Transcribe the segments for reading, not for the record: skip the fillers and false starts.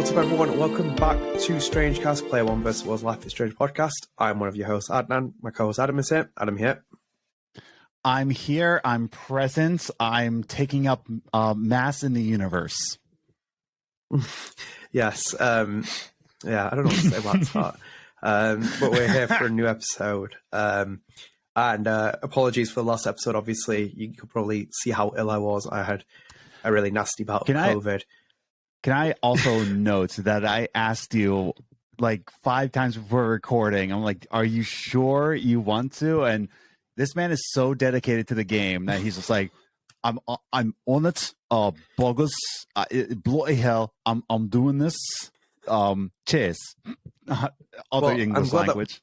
What's up, everyone? Welcome back to StrangeCast, Player One vs. World's Life is Strange podcast. I'm one of your hosts, Adnan. My co-host Adam is here. Adam here. I'm here. I'm present. I'm taking up mass in the universe. Yes. I don't know what to say about that. But we're here for a new episode. And apologies for the last episode. Obviously, you could probably see how ill I was. I had a really nasty bout of COVID. Can I also note that I asked you like 5 times before recording? I'm like, are you sure you want to? And this man is so dedicated to the game that he's just like, I'm on it. Bogus. Bloody hell. I'm doing this. Cheers. Other English language.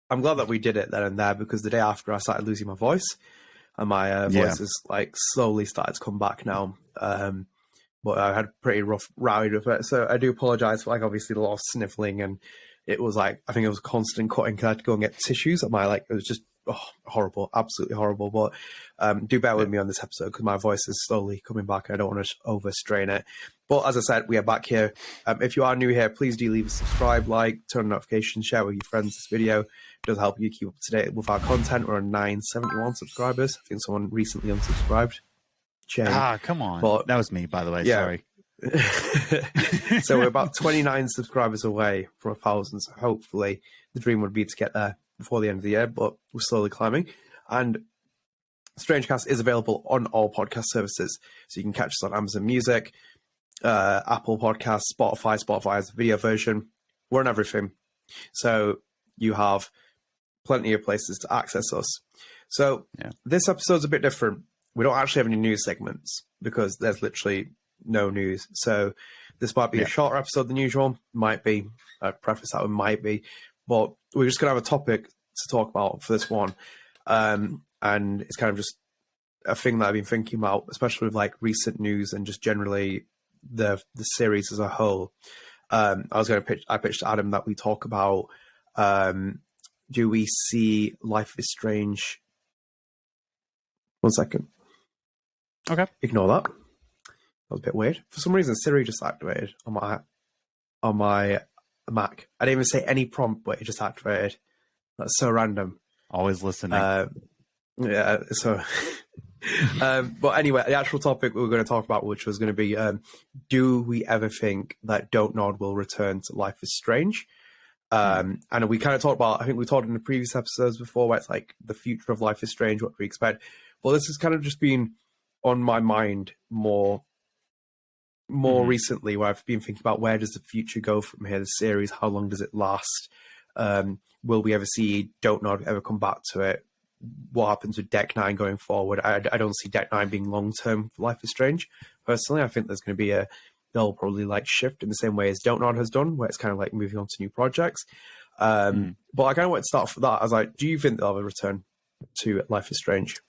I'm glad that we did it then and there, because the day after I started losing my voice, and my voice is like slowly started to come back now. But I had a pretty rough ride with it, so I do apologise for like obviously a lot of sniffling, and it was like I think it was constant cutting because I had to go and get tissues. It was just horrible, absolutely horrible. But do bear with me on this episode because my voice is slowly coming back and I don't want to overstrain it. But as I said, we are back here. If you are new here, please do leave a subscribe, like, turn on notifications, share with your friends this video. It does help you keep up to date with our content. We're on 971 subscribers. I think someone recently unsubscribed. Shame. Come on. But that was me, by the way. Yeah. Sorry. So we're about 29 subscribers away from 1,000. So hopefully the dream would be to get there before the end of the year, but we're slowly climbing. And StrangeCast is available on all podcast services. So you can catch us on Amazon Music, Apple Podcasts, Spotify. Spotify has a video version. We're on everything. So you have plenty of places to access us. So This episode's a bit different. We don't actually have any news segments because there's literally no news. So this might be a shorter episode than usual. Might be. I preface that with might be. But we're just going to have a topic to talk about for this one. And it's kind of just a thing that I've been thinking about, especially with like recent news and just generally the series as a whole. I pitched Adam that we talk about, do we see Life is Strange? 1 second. Okay. Ignore that. That was a bit weird. For some reason, Siri just activated on my Mac. I didn't even say any prompt, but it just activated. That's so random. Always listening. So, but anyway, the actual topic we were going to talk about, which was going to be, do we ever think that Don't Nod will return to Life is Strange? And we kind of talked about, I think we talked in the previous episodes before, where it's like the future of Life is Strange, what we expect. Well, this has kind of just been on my mind more recently, where I've been thinking about where does the future go from here, the series, how long does it last? Will we ever see Don't Nod ever come back to it? What happens with Deck 9 going forward? I don't see Deck 9 being long-term for Life is Strange. Personally, I think there's going to be they'll probably like shift in the same way as Don't Nod has done, where it's kind of like moving on to new projects. But I kind of want to start for that. I was like, do you think they'll ever return to Life is Strange?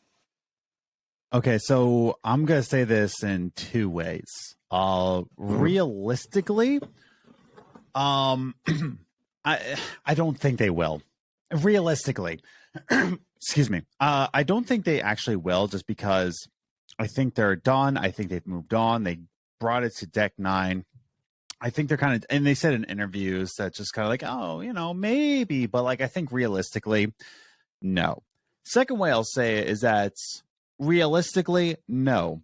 Okay, so I'm going to say this in 2 ways. Realistically, I don't think they will. Realistically, excuse me. I don't think they actually will, just because I think they're done. I think they've moved on. They brought it to Deck 9. I think they're kind of, and they said in interviews that just kind of like, oh, maybe, but like, I think realistically, no. Second way I'll say it is that realistically, no.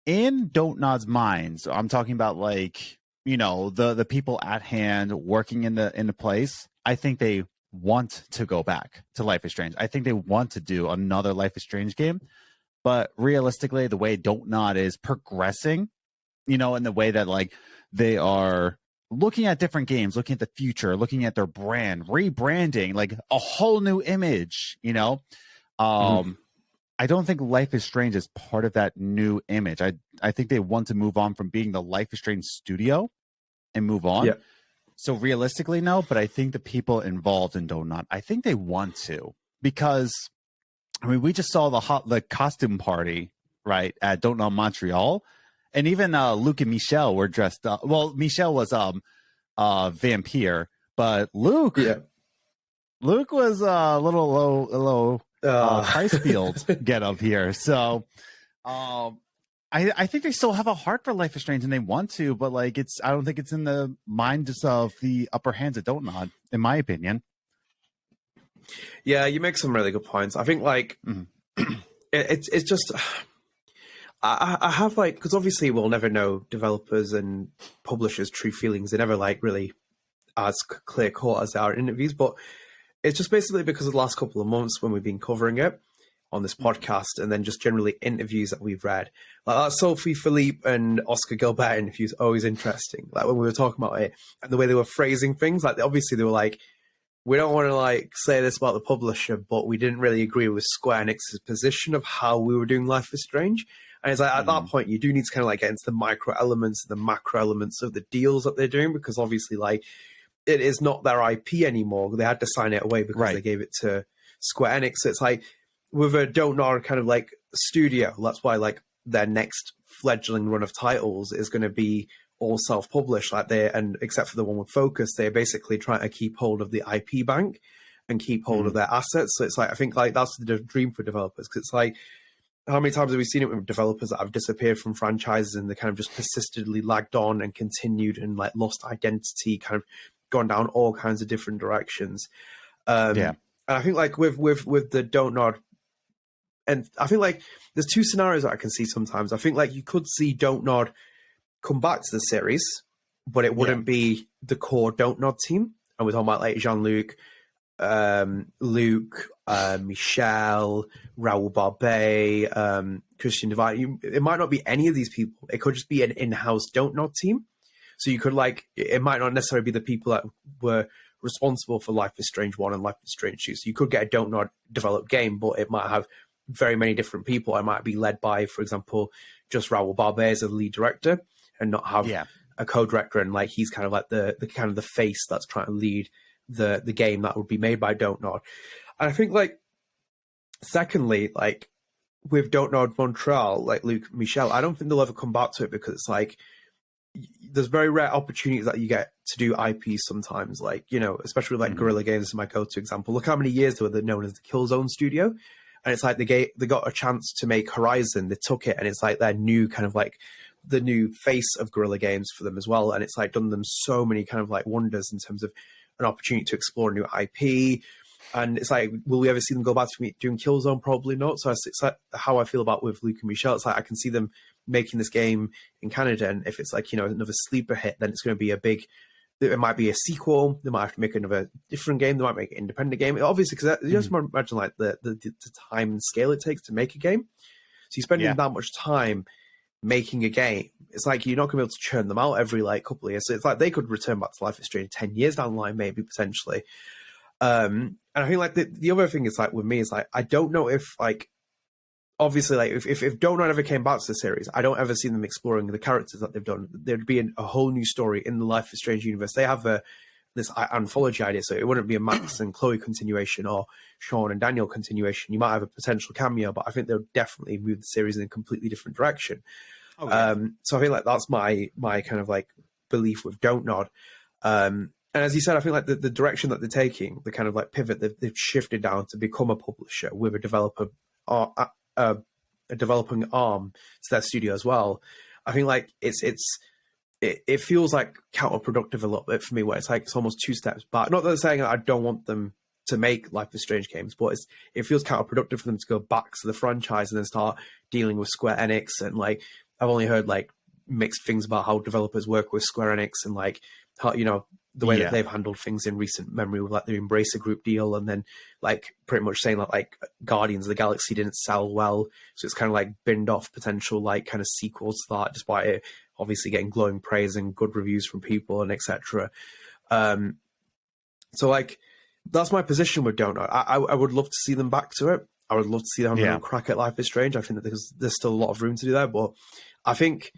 In Don't Nod's minds, I'm talking about like, the people at hand working in the place. I think they want to go back to Life is Strange. I think they want to do another Life is Strange game. But realistically, the way Don't Nod is progressing, in the way that like they are looking at different games, looking at the future, looking at their brand, rebranding, like a whole new image, I don't think Life is Strange is part of that new image. I think they want to move on from being the Life is Strange studio and move on. Yeah. So realistically, no, but I think the people involved in Don't Nod, I think they want to, because we just saw the costume party, right, at Don't Nod Montreal, and even Luke and Michelle were dressed up. Well, Michelle was vampire, but Luke was a little low Icefield get up here. So I think they still have a heart for Life is Strange and they want to, but like I don't think it's in the minds of the upper hands that don't nod, in my opinion. Yeah, you make some really good points. I think like it's just I have like, because obviously we'll never know developers and publishers' true feelings. They're never like really as clear cut as they are in interviews, but it's just basically because of the last couple of months when we've been covering it on this podcast, and then just generally interviews that we've read. Like that Sophie Philippe and Oscar Gilbert interview is always interesting. Like when we were talking about it and the way they were phrasing things, like obviously they were like, we don't want to like say this about the publisher, but we didn't really agree with Square Enix's position of how we were doing Life is Strange. And it's like at that point, you do need to kind of like get into the micro elements, the macro elements of the deals that they're doing, because obviously like it is not their IP anymore. They had to sign it away because they gave it to Square Enix. So it's like with a Don't Nod kind of like studio, that's why like their next fledgling run of titles is going to be all self-published, like and except for the one with Focus, they're basically trying to keep hold of the IP bank and keep hold of their assets. So it's like, I think like that's the dream for developers, because it's like, how many times have we seen it with developers that have disappeared from franchises and they kind of just persistently lagged on and continued and like lost identity, kind of gone down all kinds of different directions. And I think like with the Don't Nod, and I think like there's two scenarios that I can see sometimes. I think like you could see Don't Nod come back to the series, but it wouldn't be the core Don't Nod team. And we're talking about like Jean-Luc, Luke, Michel, Raoul Barbet, Christian Divine. It might not be any of these people. It could just be an in-house Don't Nod team. So you could like, it might not necessarily be the people that were responsible for Life is Strange 1 and Life is Strange 2. So you could get a Don't Nod developed game, but it might have very many different people. It might be led by, for example, just Raoul Barbet as a lead director and not have a co-director. And like, he's kind of like the kind of the face that's trying to lead the game that would be made by Don't Nod. And I think like, secondly, like with Don't Nod Montreal, like Luke Michel, I don't think they'll ever come back to it, because it's like, there's very rare opportunities that you get to do IP sometimes, like, you know, especially with like Guerrilla Games is my go-to example. Look how many years they were known as the Killzone studio, and it's like they got a chance to make Horizon, they took it, and it's like their new kind of like the new face of Guerrilla Games for them as well, and it's like done them so many kind of like wonders in terms of an opportunity to explore a new IP. And it's like, will we ever see them go back to doing Killzone? Probably not. So it's like how I feel about with Luke and Michel. It's like I can see them making this game in Canada, and if it's like, you know, another sleeper hit, then it's going to be a big, it might be a sequel, they might have to make another different game, they might make an independent game, obviously, because you just imagine like the time and scale it takes to make a game. So you're spending that much time making a game, it's like you're not going to be able to churn them out every like couple of years. So it's like they could return back to Life is Strange 10 years down the line, maybe, potentially. And I think like the other thing is like with me is like, I don't know if like, obviously, like if Don't Nod ever came back to the series, I don't ever see them exploring the characters that they've done. There'd be a whole new story in the Life is Strange universe. They have this anthology idea, so it wouldn't be a Max and Chloe continuation or Sean and Daniel continuation. You might have a potential cameo, but I think they'll definitely move the series in a completely different direction. Okay. So I think like that's my kind of like belief with Don't Nod. And as you said, I think like the direction that they're taking, the kind of like pivot they've shifted down to become a publisher with a developer. A developing arm to their studio as well. I think like it feels like counterproductive a little bit for me, where it's like it's almost two steps back. Not that I'm saying I don't want them to make Life is Strange games, but it feels counterproductive for them to go back to the franchise and then start dealing with Square Enix. And like I've only heard like mixed things about how developers work with Square Enix and like how, you know, the way that they've handled things in recent memory with like the Embracer Group deal, and then like pretty much saying that like Guardians of the Galaxy didn't sell well, so it's kind of like binned off potential like kind of sequels to that, despite it obviously getting glowing praise and good reviews from people and etc. So like that's my position with Don't Nod. I would love to see them back to it. I would love to see them crack at Life is Strange. I think that there's still a lot of room to do that, but I think,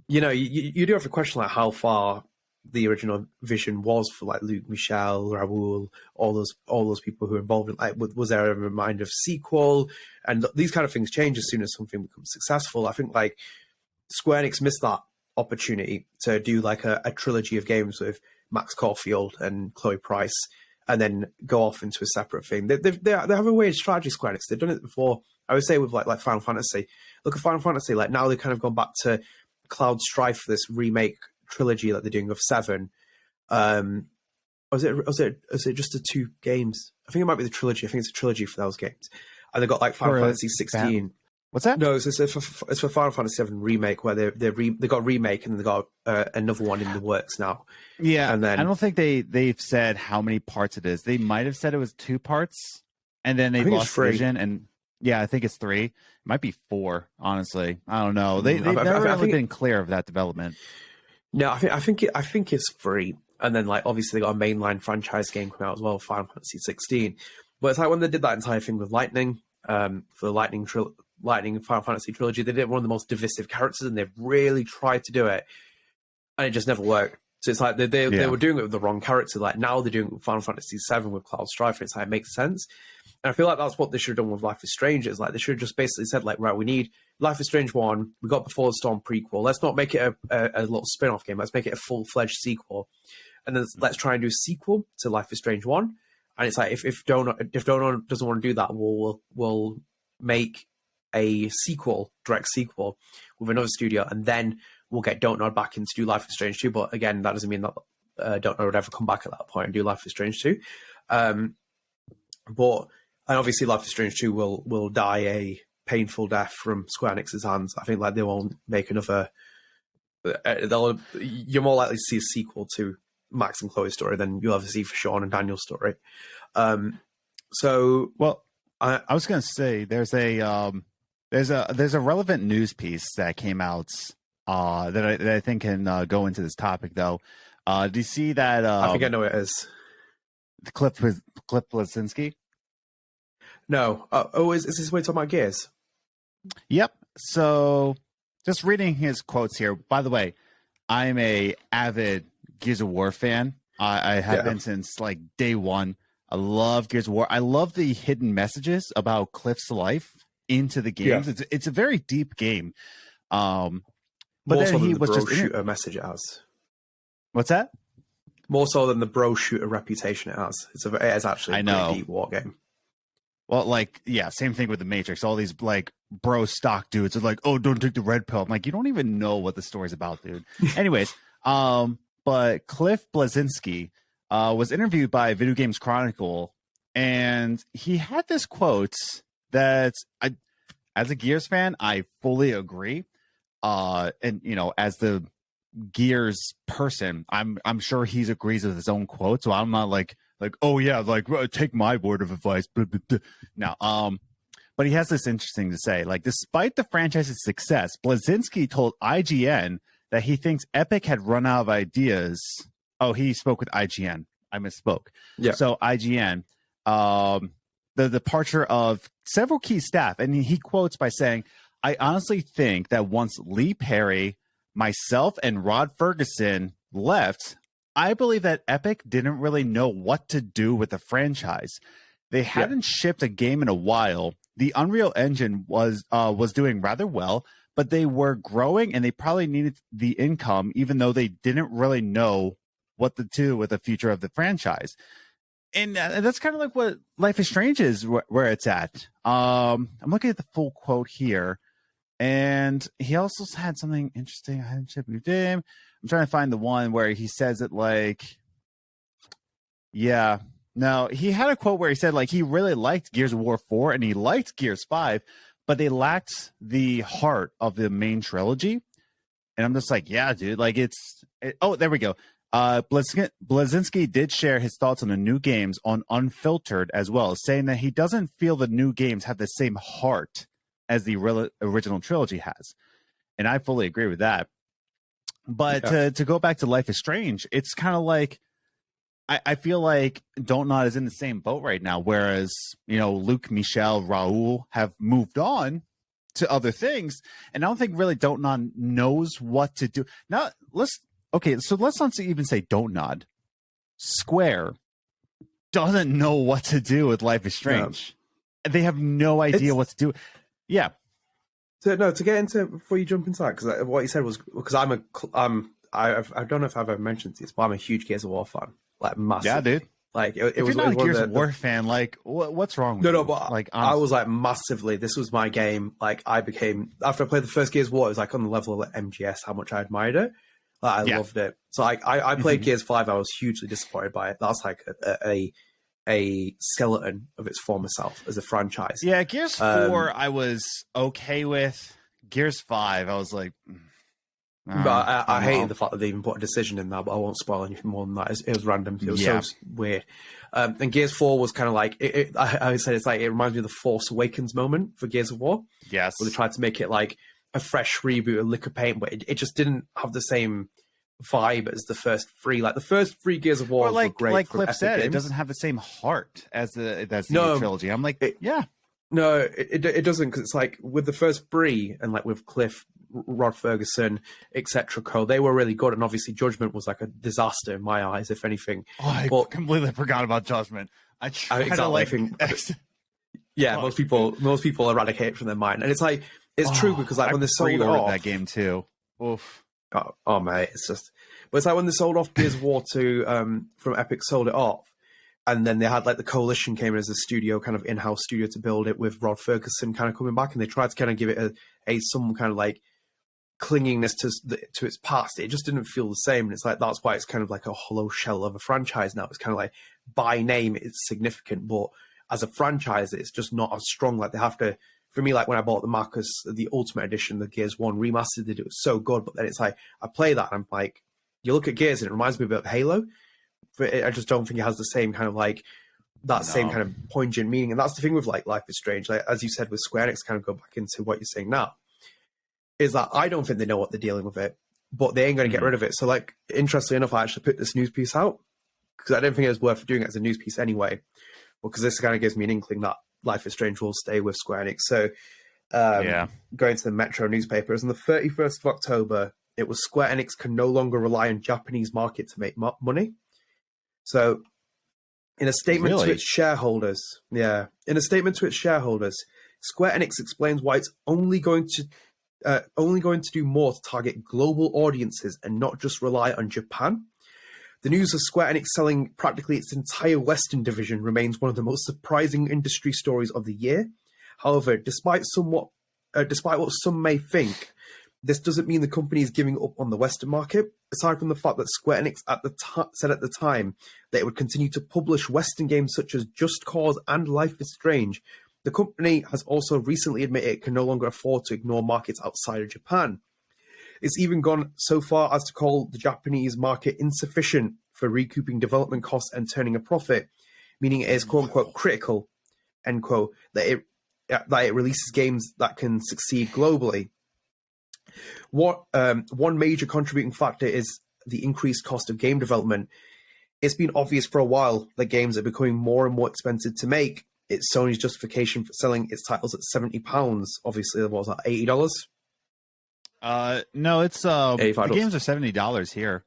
you know, you do have to question like how far the original vision was for like Luke, Michel, Raoul, all those people who are involved in like, was there a reminder of sequel? And these kind of things change as soon as something becomes successful. I think like Square Enix missed that opportunity to do like a trilogy of games with Max Caulfield and Chloe Price, and then go off into a separate thing. They have a weird strategy, Square Enix. They've done it before I would say with like Final Fantasy. Look at Final Fantasy. Like now they've kind of gone back to Cloud Strife for this remake trilogy that they're doing of 7. Was it just the 2 games? I think it might be the trilogy. I think it's a trilogy for those games. And they've got like Final Fantasy 16. What's that? No, it's for Final Fantasy 7 remake where they got a remake and they got another one in the works now. Yeah, and then I don't think they've said how many parts it is. They might have said it was 2 parts, and then they lost vision. And yeah, I think it's 3. It might be 4. Honestly, I don't know. They've never really been clear of that development. No, I think it's 3. And then, like, obviously, they got a mainline franchise game coming out as well, Final Fantasy 16. But it's like when they did that entire thing with Lightning, for the Lightning Final Fantasy trilogy, they did one of the most divisive characters, and they really tried to do it, and it just never worked. So it's like they were doing it with the wrong character. Like now they're doing it with Final Fantasy 7 with Cloud Strife. It's like it makes sense. And I feel like that's what they should have done with Life is Strange. It's like they should have just basically said, like, right, we need Life is Strange 1. We got Before the Storm prequel. Let's not make it a little spin-off game. Let's make it a full-fledged sequel. And then let's try and do a sequel to Life is Strange 1. And it's like, if Donut doesn't want to do that, we'll make a sequel, direct sequel, with another studio, and then we'll get Donut back in to do Life is Strange 2. But again, that doesn't mean that Donut would ever come back at that point and do Life is Strange 2. And obviously Life is Strange 2 will die a painful death from Square Enix's hands. I think like they won't make another... you're more likely to see a sequel to Max and Chloe's story than you'll ever see for Sean and Daniel's story. Well, I was going to say there's a relevant news piece that came out that I think can go into this topic though. Do you see that? I think I know what it is. Cliff Bleszinski. No. Is this way talking about Gears? Yep. So just reading his quotes here. By the way, I'm a avid Gears of War fan. I have been since like day one. I love Gears of War. I love the hidden messages about Cliff's life into the games. Yeah. It's a very deep game. But more then so he than was the bro just shooter message it has. What's that? More so than the bro shooter reputation it has. It is actually a pretty deep war game. Well, like, yeah, same thing with the Matrix. All these like bro stock dudes are like, "Oh, don't take the red pill." I'm like, you don't even know what the story's about, dude. Anyways, but Cliff Bleszinski was interviewed by Video Games Chronicle, and he had this quote that as a Gears fan, I fully agree. And you know, as the Gears person, I'm sure he agrees with his own quote. So I'm not like, oh yeah, like take my word of advice. No, but he has this interesting to say. Like, despite the franchise's success, Bleszinski told IGN that he thinks Epic had run out of ideas. Oh, he spoke with IGN. I misspoke. Yeah. So IGN, the departure of several key staff, and he quotes by saying, "I honestly think that once Lee Perry, myself, and Rod Ferguson left, I believe that Epic didn't really know what to do with the franchise. They hadn't shipped a game in a while. The Unreal Engine was doing rather well, but they were growing and they probably needed the income, even though they didn't really know what to do with the future of the franchise." And that's kind of like what Life is Strange is, where it's at. I'm looking at the full quote here, and he also had something interesting. I hadn't shipped with him. I'm trying to find the one where he says it like, yeah. No, he had a quote where he said like he really liked Gears of War 4 and he liked Gears 5, but they lacked the heart of the main trilogy. And I'm just like, yeah, dude, like oh, there we go. Bleszinski did share his thoughts on the new games on Unfiltered as well, saying that he doesn't feel the new games have the same heart as the original trilogy has. And I fully agree with that. But to go back to Life is Strange, it's kind of like, I feel like Don't Nod is in the same boat right now, whereas, you know, Luke, Michelle, Raul have moved on to other things. And I don't think really Don't Nod knows what to do. Now, let's not even say Don't Nod. Square doesn't know what to do with Life is Strange. No. They have no idea what to do. Yeah. To get into, before you jump into that, because what you said was, because I don't know if I've ever mentioned this, but I'm a huge Gears of War fan. Like, massive. Yeah, dude. Like it If was you're not a one Gears of of War fan, like what's wrong with no, you? but Like I was like massively. This was my game. Like I became after I played the first Gears of War, it was like on the level of like, MGS. How much I admired it. Like, I yeah. loved it. So I played Gears 5. I was hugely disappointed by it. That's like a skeleton of its former self as a franchise. Yeah, Gears 4 I was okay with. Gears 5, I was like But I hated the fact that they even put a decision in there, but I won't spoil anything more than that. It was random. It was so weird. And Gears 4 was kind of like, I said it's like, it reminds me of the Force Awakens moment for Gears of War. Yes. Where they tried to make it like a fresh reboot of lick of paint, but it just didn't have the same vibe as the first three. Like the first three Gears of War were great. Like Cliff said, games. it doesn't have the same heart as the trilogy. I'm like, No, it doesn't, because it's like with the first three and like with Cliff, Rod Ferguson, etc. They were really good, and obviously Judgment was like a disaster in my eyes, if anything. Oh, I completely forgot about Judgment. I try to like. Yeah, most people eradicate it from their mind, and it's like it's true because like when they sold off that game too. Oof. Oh mate, it's just. But it's like when they sold off Gears of War to from Epic, sold it off. And then they had like the Coalition came in as a studio, kind of in-house studio to build it with Rod Ferguson kind of coming back, and they tried to kind of give it a some kind of like clingingness to its past. It just didn't feel the same, and it's like that's why it's kind of like a hollow shell of a franchise now. It's kind of like by name it's significant, but as a franchise it's just not as strong. Like they have to. For me, like when I bought the Ultimate Edition, the Gears 1 remastered, it was so good, but then it's like I play that and I'm like, you look at Gears and it reminds me a bit of Halo. I just don't think it has the same kind of like same kind of poignant meaning, and that's the thing with like Life is Strange. Like as you said with Square Enix, kind of go back into what you're saying now, is that I don't think they know what they're dealing with it, but they ain't going to get rid of it. So like, interestingly enough, I actually put this news piece out because I didn't think it was worth doing it as a news piece anyway, because this kind of gives me an inkling that Life is Strange will stay with Square Enix. So going to the Metro newspapers on the 31st of October, it was Square Enix can no longer rely on Japanese market to make money. So, in a statement to its shareholders, Square Enix explains why it's only going to do more to target global audiences and not just rely on Japan. The news of Square Enix selling practically its entire Western division remains one of the most surprising industry stories of the year. However, despite what some may think, this doesn't mean the company is giving up on the Western market. Aside from the fact that Square Enix said at the time that it would continue to publish Western games such as Just Cause and Life is Strange, the company has also recently admitted it can no longer afford to ignore markets outside of Japan. It's even gone so far as to call the Japanese market insufficient for recouping development costs and turning a profit, meaning it is quote-unquote critical, end quote, that it releases games that can succeed globally. One major contributing factor is the increased cost of game development. It's been obvious for a while that games are becoming more and more expensive to make. It's Sony's justification for selling its titles at £70. Obviously, what was that, $80? No, it's the games are $70 here.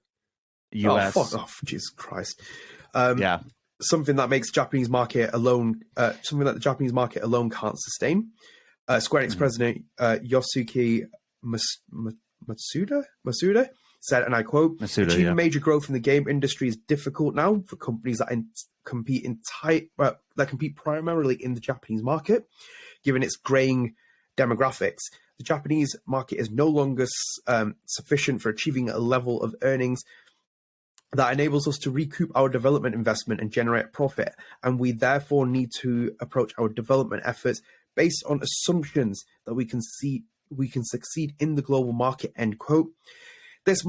US. Oh, fuck off, Jesus Christ. Something that makes Japanese market alone, something that the Japanese market alone can't sustain. Square Enix president Yosuke Matsuda said, and I quote, achieving major growth in the game industry is difficult now for companies that compete primarily in the Japanese market, given its graying demographics. The Japanese market is no longer sufficient for achieving a level of earnings that enables us to recoup our development investment and generate profit, and we therefore need to approach our development efforts based on assumptions that we can succeed in the global market, end quote. This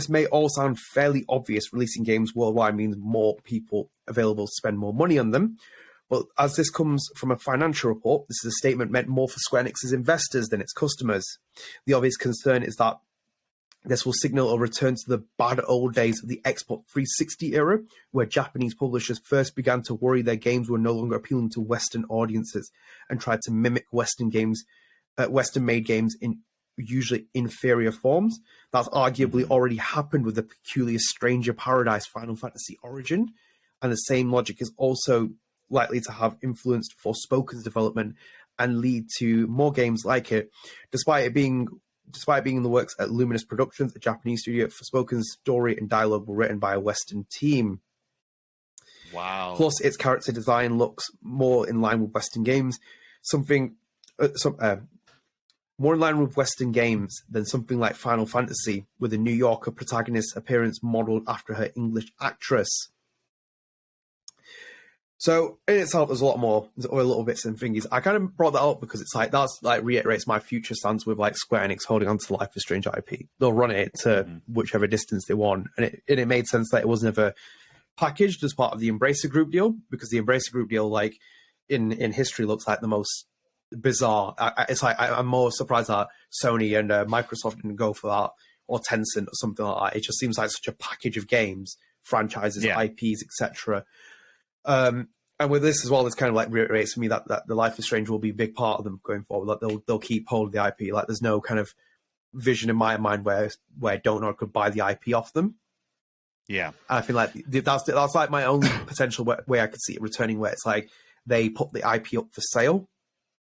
may all sound fairly obvious. Releasing games worldwide means more people available to spend more money on them. But as this comes from a financial report, this is a statement meant more for Square Enix's investors than its customers. The obvious concern is that this will signal a return to the bad old days of the Xbox 360 era, where Japanese publishers first began to worry their games were no longer appealing to Western audiences and tried to mimic Western-made games in usually inferior forms. That's arguably already happened with the peculiar Stranger Paradise Final Fantasy Origin, and the same logic is also likely to have influenced Forspoken's development and lead to more games like it. Despite it being in the works at Luminous Productions, a Japanese studio, Forspoken's story and dialogue were written by a Western team. Wow. Plus, its character design looks more in line with Western games, more in line with Western games than something like Final Fantasy, with a New Yorker protagonist appearance modeled after her English actress. So in itself, there's a lot more, there's other little bits and thingies. I kind of brought that up because it's like, that's like reiterates my future stance with like Square Enix holding on to the Life is Strange IP. They'll run it to whichever distance they want. And it made sense that it wasn't ever packaged as part of the Embracer Group deal, because the Embracer Group deal, like in history, looks like the most bizarre. It's like, I'm more surprised that Sony and Microsoft didn't go for that, or Tencent or something like that. It just seems like such a package of games, franchises, IPs, etc. And with this as well, it's kind of like reiterates to me that the Life is Strange will be a big part of them going forward. Like they'll keep hold of the IP. Like there's no kind of vision in my mind where Don't Nod could buy the IP off them. Yeah, and I feel like that's like my only potential way I could see it returning, where it's like they put the IP up for sale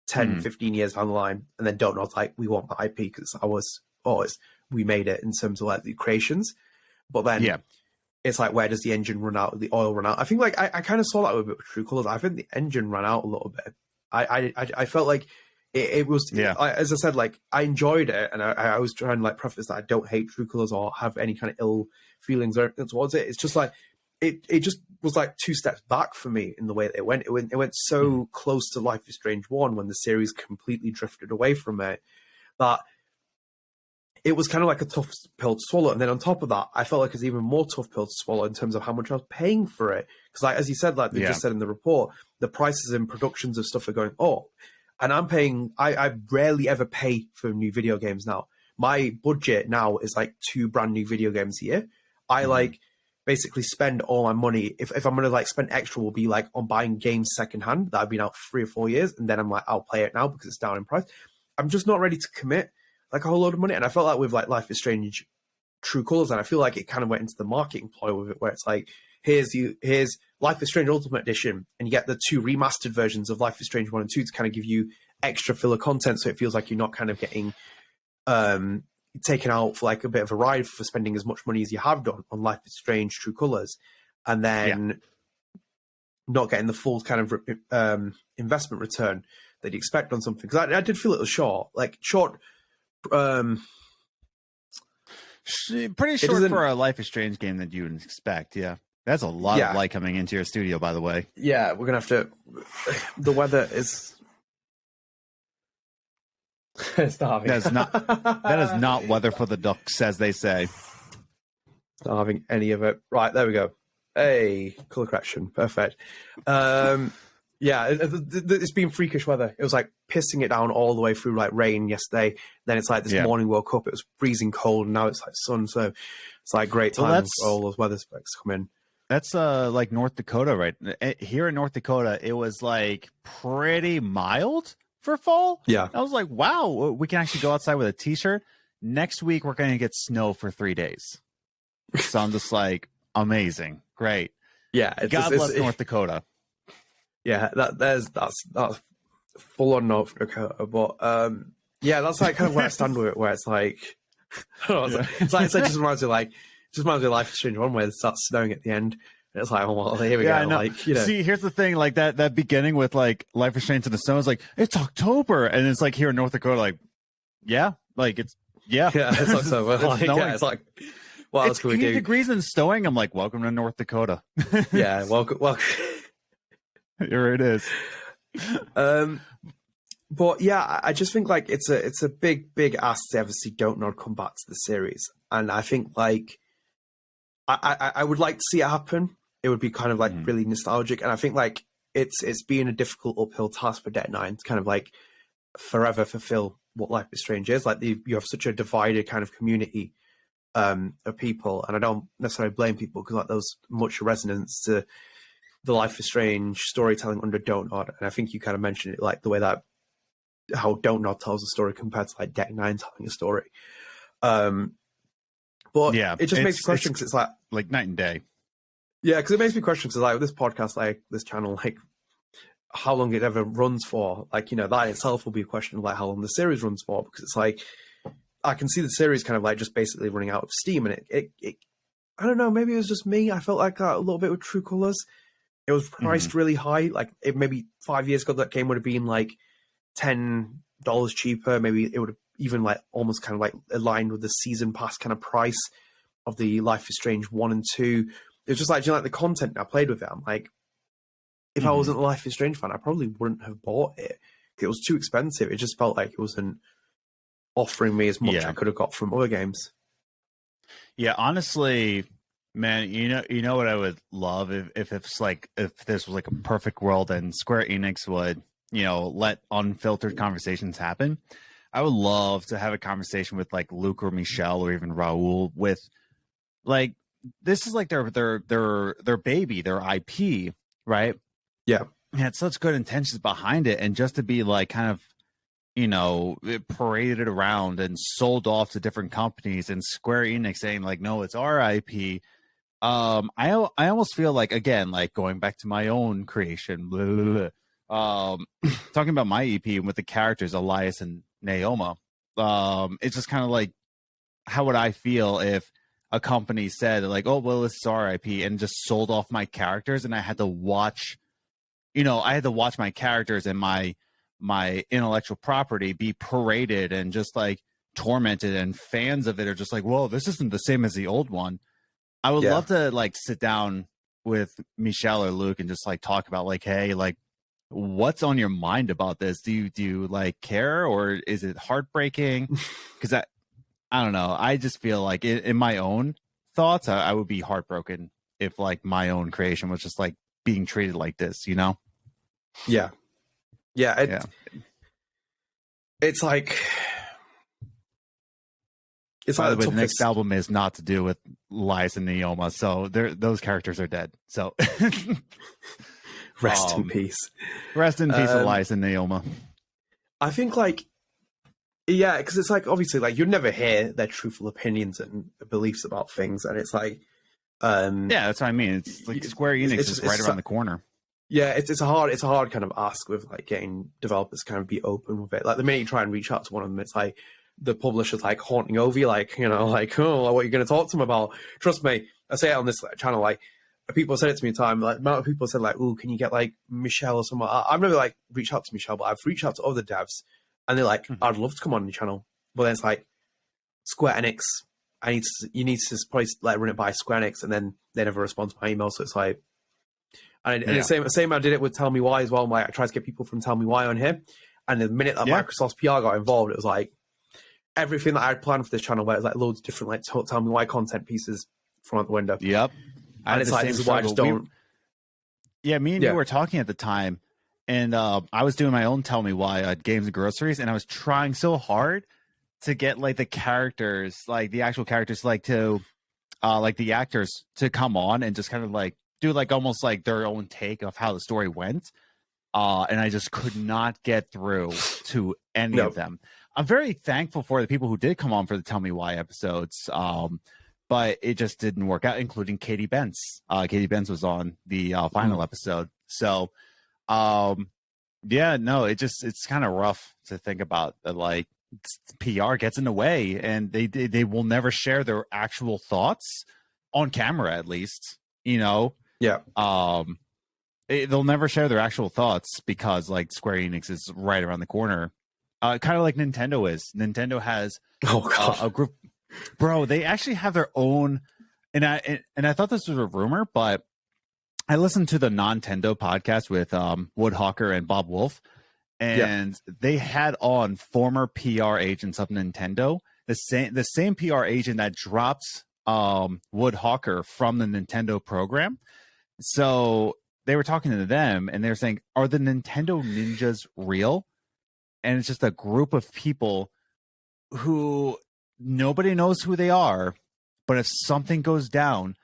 10, 15 years down the line, and then Don't Nod's like, we want the IP because it's ours, or we made it in terms of like the creations. But then it's like, where does the engine run out, the oil run out? I think like I kind of saw that with True Colors. I think the engine ran out a little bit. I felt like it was, as I said, like I enjoyed it, and I was trying to like preface that I don't hate True Colors or have any kind of ill feelings towards it. It's just like it just was like 2 steps back for me in the way that it went. It went so close to Life is Strange 1 when the series completely drifted away from it, that it was kind of like a tough pill to swallow. And then on top of that, I felt like it's even more tough pill to swallow in terms of how much I was paying for it. Because like, as you said, like they just said in the report, the prices and productions of stuff are going up. And I'm paying, I rarely ever pay for new video games now. My budget now is like 2 brand new video games a year. I like basically spend all my money. If I'm going to like spend extra, will be like on buying games secondhand that have been out for 3 or 4 years. And then I'm like, I'll play it now because it's down in price. I'm just not ready to commit like a whole load of money. And I felt like with like Life is Strange True Colors, and I feel like it kind of went into the marketing ploy with it, where it's like, here's Life is Strange Ultimate Edition, and you get the 2 remastered versions of Life is Strange 1 and 2 to kind of give you extra filler content, so it feels like you're not kind of getting taken out for like a bit of a ride for spending as much money as you have done on Life is Strange True Colors, and then not getting the full kind of investment return that you expect on something. Because I did feel it was short. Pretty short for a Life is Strange game that you would expect. Yeah, that's a lot of light coming into your studio, by the way. Yeah, we're gonna have to. The weather is. Starving. That is not weather for the ducks, as they say. Not having any of it. Right, there we go. Hey, color correction, perfect. It's been freakish weather. It was like pissing it down all the way through like rain yesterday. Then it's like this morning woke up, it was freezing cold, and now it's like sun. So it's like great time for all those weather specs to come in. That's like North Dakota, right? Here in North Dakota, it was like pretty mild for fall. Yeah. I was like, wow, we can actually go outside with a t-shirt. Next week, we're going to get snow for 3 days. So I'm just amazing. Great. Yeah. God bless North Dakota. Yeah, that's full on North Dakota, but that's like kind of where I stand with it. Where it's like, it just reminds me of Life is Strange 1, where it starts snowing at the end. And it's like, oh well, here we go. See, here's the thing, like that beginning with like Life is Strange in the snow is like, it's October, and it's like here in North Dakota, it's October. It's like, what else can we do? 80 degrees and snowing. I'm like, welcome to North Dakota. Yeah, welcome. Here it is. But yeah, I just think like it's a big ask to ever see Don't Nod come back to the series, and I think like I would like to see it happen. It would be kind of like really nostalgic, and I think like it's been a difficult uphill task for Deck9 to kind of like forever fulfill what Life is Strange is. Like you have such a divided kind of community of people, and I don't necessarily blame people because like there's much resonance to the Life is Strange storytelling under Don't Nod, and I think you kind of mentioned it, like the way that how Don't Nod tells a story compared to like Deck9 telling a story. But it just makes me question, because it's like night and day. Yeah, because it makes me question, because like with this podcast, like this channel, like how long it ever runs for. Like, you know, that itself will be a question of like how long the series runs for, because it's like I can see the series kind of like just basically running out of steam, and it I don't know, maybe it was just me. I felt like that a little bit with True Colors. it was priced really high. Like maybe 5 years ago, that game would have been like $10 cheaper. Maybe it would have even like almost kind of like aligned with the season pass kind of price of the Life is Strange 1 and 2. It was just like, do you like the content I played with it? I'm like, if I wasn't a Life is Strange fan, I probably wouldn't have bought it. It was too expensive. It just felt like it wasn't offering me as much I could have got from other games. Yeah, honestly, man, you know what I would love if this was like a perfect world and Square Enix would, let unfiltered conversations happen. I would love to have a conversation with like Luke or Michelle or even Raul with like, this is like their baby, their IP, right? Yeah. And had such good intentions behind it, and just to be like kind of, it paraded around and sold off to different companies, and Square Enix saying like, no, it's our IP. I almost feel like, again, like going back to my own creation, talking about my EP with the characters Elias and Naoma. It's just kind of like, how would I feel if a company said like, oh, well, this is our IP, and just sold off my characters, and I had to watch, my characters and my intellectual property be paraded and just like tormented, and fans of it are just like, whoa, this isn't the same as the old one. I would love to like sit down with Michelle or Luke and just like talk about like, hey, like, what's on your mind about this? Do you like care, or is it heartbreaking? Because I don't know. I just feel like in my own thoughts, I would be heartbroken if like my own creation was just like being treated like this, Yeah. It's like, by the way, the next album is not to do with Elias and Naoma, so those characters are dead. So rest in peace. Rest in peace, Elias and Naoma. I think like, yeah, because it's like, obviously, like, you'd never hear their truthful opinions and beliefs about things, and it's like, yeah, that's what I mean. It's like Square Enix is right around the corner. Yeah, it's a hard kind of ask with like getting developers kind of be open with it. Like the minute you try and reach out to one of them, it's like the publisher's like haunting over you, like, like, oh, what are you going to talk to them about? Trust me, I say it on this channel, like, people said it to me time, like, the amount of people said like, oh, can you get like Michelle or someone? I've never like reached out to Michelle, but I've reached out to other devs, and they're like, I'd love to come on your channel, but then it's like, Square Enix, you need to probably like run it by Square Enix, and then they never respond to my email, so it's like, and the same I did it with Tell Me Why as well. Like, I tried to get people from Tell Me Why on here, and the minute that Microsoft's PR got involved, it was like everything that I had planned for this channel, where it was like loads of different like Tell Me Why content pieces from out the window. Yep. And it's like, this is why I just don't. Me and you were talking at the time, and I was doing my own Tell Me Why at Games and Groceries, and I was trying so hard to get like the characters, like the actual characters, like to like the actors to come on and just kind of like do like almost like their own take of how the story went, and I just could not get through to any of them. I'm very thankful for the people who did come on for the Tell Me Why episodes, but it just didn't work out, including Katie Benz. Katie Benz was on the final episode, so it's kind of rough to think about that, like PR gets in the way, and they will never share their actual thoughts on camera, at least, they'll never share their actual thoughts because like Square Enix is right around the corner, kind of like Nintendo is. Nintendo has a group, bro. They actually have their own, and I thought this was a rumor, but I listened to the Nintendo podcast with Woodhawker and Bob Wolf, and they had on former PR agents of Nintendo, the same PR agent that dropped Woodhawker from the Nintendo program. So they were talking to them, and they were saying, are the Nintendo ninjas real? And it's just a group of people who nobody knows who they are, but if something goes down,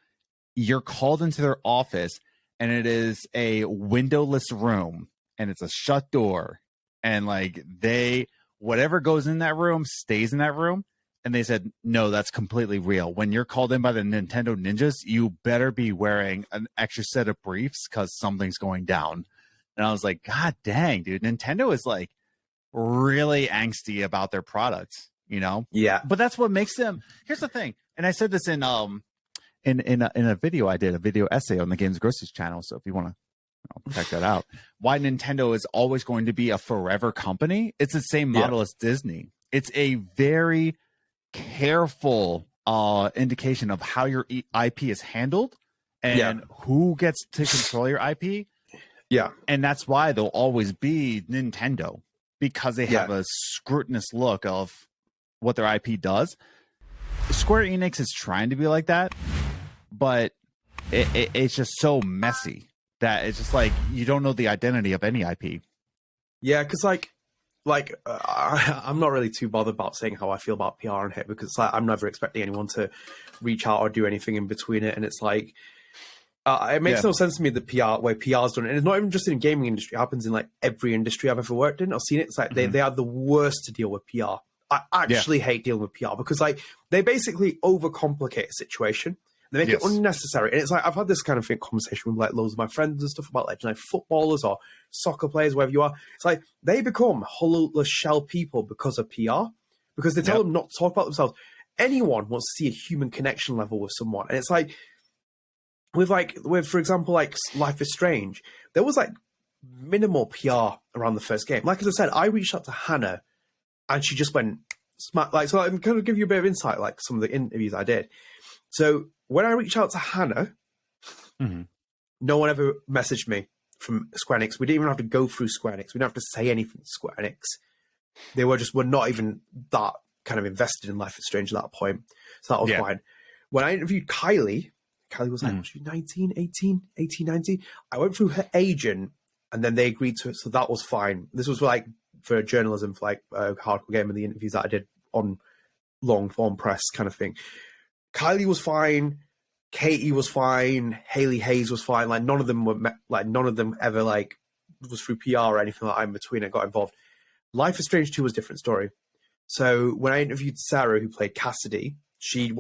you're called into their office, and it is a windowless room, and it's a shut door, and like whatever goes in that room stays in that room. And they said, no, that's completely real. When you're called in by the Nintendo ninjas, you better be wearing an extra set of briefs because something's going down. And I was like, God dang, dude, Nintendo is like really angsty about their products, Yeah. But that's what makes them. Here's the thing, and I said this in a video I did, a video essay on the Games Groceries channel. So if you want to check that out. Why Nintendo is always going to be a forever company. It's the same model as Disney. It's a very careful indication of how your IP is handled and who gets to control your IP. Yeah. And that's why they'll always be Nintendo, because they have a scrutinous look of what their IP does. Square Enix is trying to be like that, but it's just so messy that it's just like you don't know the identity of any IP. Yeah, because I'm not really too bothered about saying how I feel about PR and hit, because like, I'm never expecting anyone to reach out or do anything in between it, and it's like it makes no sense to me that PR is done, and it's not even just in the gaming industry. It happens in like every industry I've ever worked in. I've seen it. It's like they are the worst to deal with PR. I actually hate dealing with PR because like they basically overcomplicate a situation. They make it unnecessary. And it's like, I've had this kind of conversation with like loads of my friends and stuff about like footballers or soccer players, wherever you are. It's like, they become hollow shell people because of PR, because they tell them not to talk about themselves. Anyone wants to see a human connection level with someone. And it's like, with for example, like Life is Strange, there was like minimal PR around the first game. Like, as I said, I reached out to Hannah and she just went smack. Like, so I'm kind of give you a bit of insight, like some of the interviews I did. So when I reached out to Hannah, no one ever messaged me from Square Enix. We didn't even have to go through Square Enix. We didn't have to say anything to Square Enix. They were not even that kind of invested in Life is Strange at that point. So that was fine. When I interviewed Kylie was like, was she 19, 18, 19? I went through her agent and then they agreed to it. So that was fine. This was like for journalism, for like Hardcore Game and the interviews that I did on long form press kind of thing. Kylie was fine. Katie was fine. Haley Hayes was fine. Like none of them ever like was through PR or anything like that in between. I got involved. Life is Strange 2 was a different story. So when I interviewed Sarah, who played Cassidy,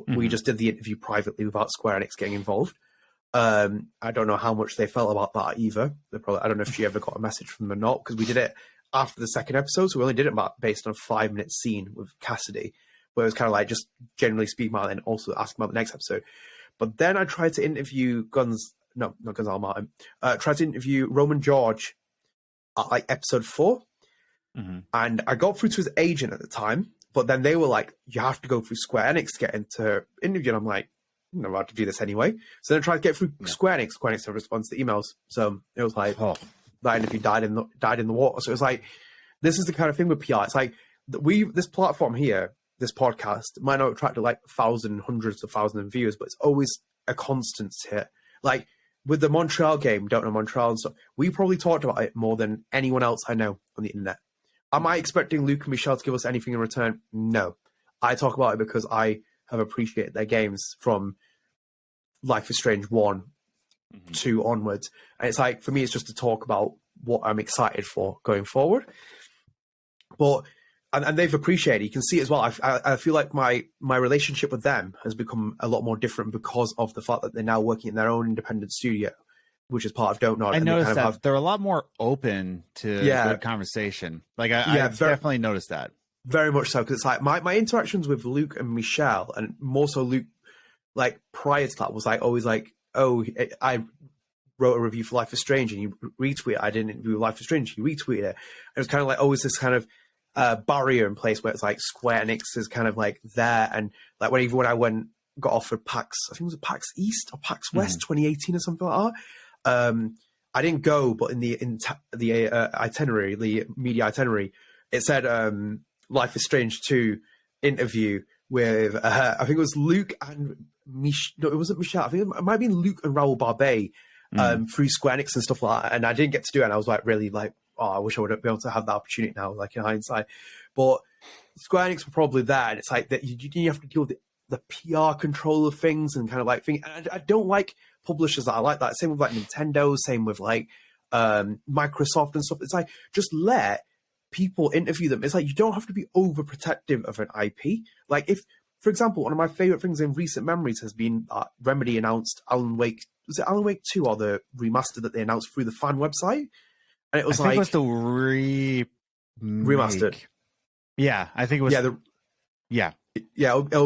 we just did the interview privately without Square Enix getting involved. I don't know how much they felt about that either. I don't know if she ever got a message from them or not, because we did it after the second episode, so we only did it based on a 5-minute scene with Cassidy, where it was kind of like just generally speak about it and also ask about the next episode. But then I tried to interview not Gonzalo Martin. Tried to interview Roman George at like episode 4, and I got through to his agent at the time. But then they were like, "You have to go through Square Enix to get into interview." And I'm like, "I'm not allowed to do this anyway." So then I tried to get through Square Enix. Square Enix never responds to emails, so it was like that interview died in the water. So it was like, this is the kind of thing with PR. It's like this platform here, this podcast might not attract like hundreds of thousands of viewers, but it's always a constant hit. Like with the Montreal game, Don't Know Montreal and stuff, we probably talked about it more than anyone else I know on the internet. Am I expecting Luke and Michelle to give us anything in return? No. I talk about it because I have appreciated their games from Life is Strange 1 2 onwards. And it's like, for me, it's just to talk about what I'm excited for going forward. But and they've appreciated it. You can see it as well. I feel like my relationship with them has become a lot more different because of the fact that they're now working in their own independent studio, which is part of Don't Nod. I noticed that they're a lot more open to good conversation. Like I've definitely noticed that. Very much so, because it's like my interactions with Luke and Michelle, and more so Luke, like prior to that, was like always like, oh, I wrote a review for Life is Strange and you retweet it. I didn't review Life is Strange, you retweeted it. It was kind of like always this kind of barrier in place where it's like Square Enix is kind of like there, and like when I got offered PAX, I think it was PAX East or PAX West 2018 or something like that. I didn't go, but in the itinerary, the media itinerary, it said Life is Strange 2 interview with I think it was Luke and no, it wasn't Michelle. I think it might have been Luke and Raoul Barbet through Square Enix and stuff like that. And I didn't get to do it. And I was like, really like, oh, I wish I would be able to have that opportunity now, like in hindsight. But Square Enix were probably there. And it's like that you have to deal with the PR control of things and kind of like things. And I don't like publishers that are like that. Same with like Nintendo, same with like Microsoft and stuff. It's like, just let people interview them. It's like, you don't have to be overprotective of an IP. Like if, for example, one of my favorite things in recent memories has been Remedy announced Alan Wake. Was it Alan Wake 2 or the remaster that they announced through the fan website? And it was I think it was the remastered. Yeah, I think it was. It'll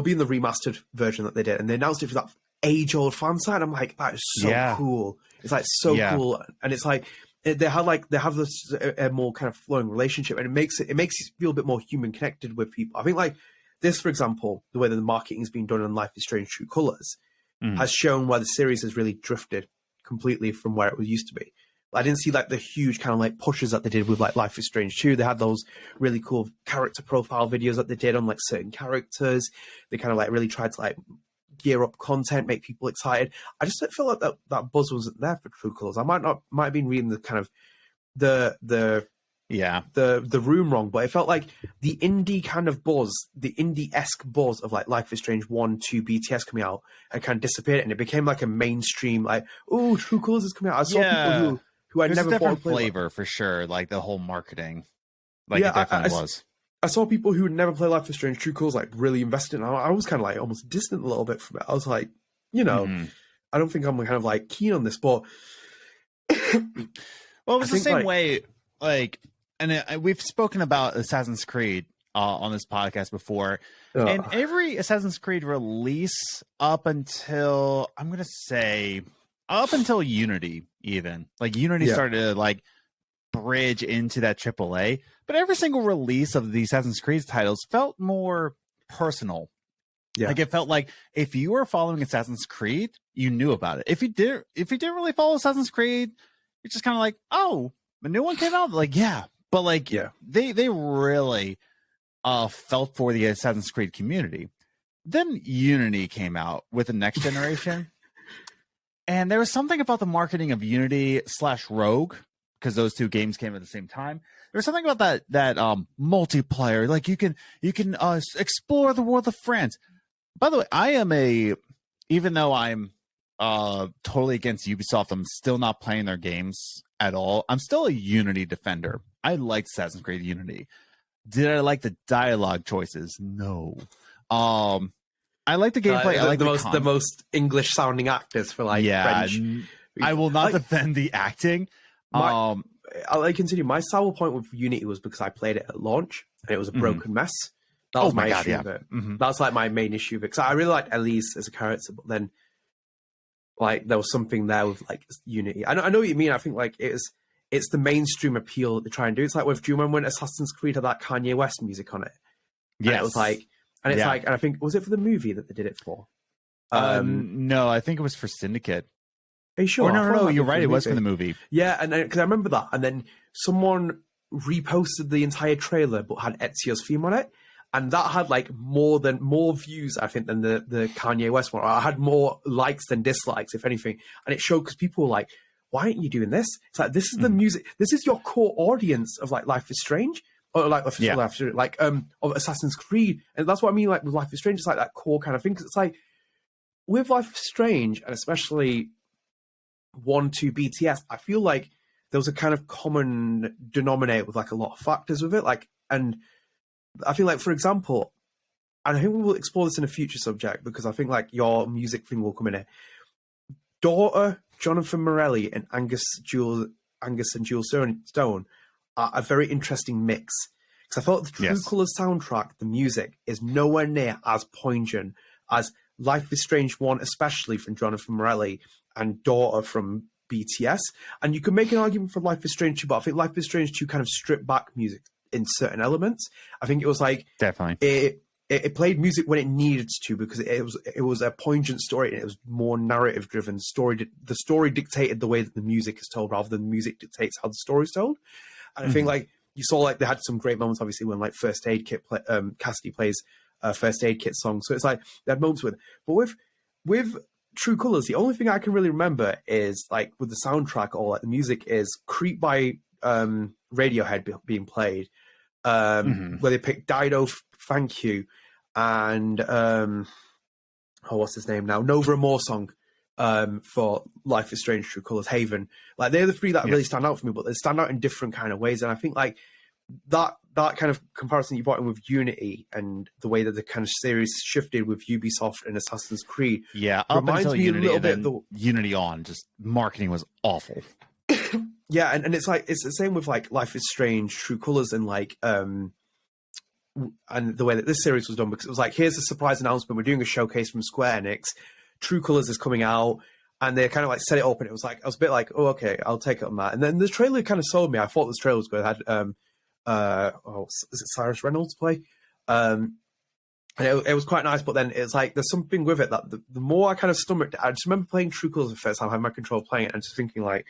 be in the remastered version that they did, and they announced it for that age-old fan site. I'm like, that is so Yeah. cool. It's like so cool, and it's like they have this a more kind of flowing relationship, and it makes you feel a bit more human connected with people. I think like this, for example, the way that the marketing is being done on Life is Strange: True Colors has shown where the series has really drifted completely from where it used to be. I didn't see like the huge kind of like pushes that they did with like Life is Strange 2. They had those really cool character profile videos that they did on like certain characters. They kind of like really tried to like gear up content, make people excited. I just feel like that buzz wasn't there for True Colors. I might have been reading the kind of the room wrong, but it felt like the indie kind of buzz, the indie-esque buzz of like Life is Strange 1, 2, BTS coming out had kind of disappeared, and it became like a mainstream like, oh, True Colors is coming out. I saw people who I never thought would play flavor for sure, like the whole marketing. Like it definitely was. I saw people who would never play Life is Strange: True Colors like really invested, and I was kind of like almost distant a little bit from it. I was like, I don't think I'm kind of like keen on this, but well, it was the same way. Like, and we've spoken about Assassin's Creed on this podcast before, and every Assassin's Creed release up until Unity, even like Unity started to like bridge into that AAA, but every single release of the Assassin's Creed titles felt more personal. Yeah. Like it felt like if you were following Assassin's Creed, you knew about it. If you didn't really follow Assassin's Creed, you're just kind of like, oh, the new one came out. Like, yeah, but like, they really felt for the Assassin's Creed community. Then Unity came out with the next generation, and there was something about the marketing of Unity / Rogue, because those two games came at the same time. There was something about that multiplayer, like you can explore the world of France. By the way, even though I'm totally against Ubisoft, I'm still not playing their games at all. I'm still a Unity defender. I liked Assassin's Creed Unity. Did I like the dialogue choices? No. I like the gameplay. I like the most English sounding actors for like French. I will not defend the acting. I'll continue. My sour point with Unity was because I played it at launch and it was a broken mess. That was my issue with it. That's like my main issue with it. Because I really liked Elise as a character, but then like there was something there with like Unity. I know what you mean. I think like it's the mainstream appeal that they try and do. It's like do you remember when Assassin's Creed had that Kanye West music on it? Yeah, it was like, and it's like, and I think was it for the movie that they did it for? No, I think it was for Syndicate. Are you sure? No, you're right. It was for the movie. Yeah, and because I remember that, and then someone reposted the entire trailer but had Ezio's theme on it, and that had like more views, I think, than the Kanye West one. I had more likes than dislikes, if anything, and it showed because people were like, "Why aren't you doing this?" It's like this is the music. This is your core audience of like Life is Strange, or like of Assassin's Creed, and that's what I mean. Like with Life is Strange, it's like that core kind of thing. Because it's like with Life is Strange, and especially 1, 2 BTS, I feel like there was a kind of common denominator with like a lot of factors with it. Like, and I feel like, for example, and I think we will explore this in a future subject because I think like your music thing will come in here. Daughter, Jonathan Morelli, and Angus and Jules Stone are a very interesting mix. Because I felt the True Colors soundtrack, the music, is nowhere near as poignant as Life is Strange 1, especially from Jonathan Morelli, and Daughter from BTS. And you can make an argument for Life is Strange 2, but I think Life is Strange 2 kind of stripped back music in certain elements. I think it was like definitely it played music when it needed to because it was a poignant story and it was more narrative driven story. The story dictated the way that the music is told rather than the music dictates how the story is told. And I think like you saw like they had some great moments obviously when like First Aid Kit Cassidy plays First Aid Kit song. So it's like they had moments with it. But with True Colors, the only thing I can really remember is like with the soundtrack or like the music is Creep by Radiohead being played, where they picked Dido, Thank You, and what's his name now? Nova Remorse song for Life is Strange, True Colors, Haven. Like they're the three that really stand out for me, but they stand out in different kind of ways. And I think like that kind of comparison you brought in with Unity and the way that the kind of series shifted with Ubisoft and Assassin's Creed, up reminds until me Unity, a little bit of the Unity on. Just marketing was awful. Yeah, and it's like it's the same with like Life is Strange, True Colors, and like and the way that this series was done, because it was like, here's a surprise announcement, we're doing a showcase from Square Enix, True Colors is coming out, and they kind of like set it up, and it was like I was a bit like, oh, okay, I'll take it on that. And then the trailer kind of sold me. I thought this trailer was good. It had is it Cyrus Reynolds play? And it was quite nice, but then it's like there's something with it that the more I kind of stomached it, I just remember playing True Colors the first time, I had my control playing it, and just thinking like,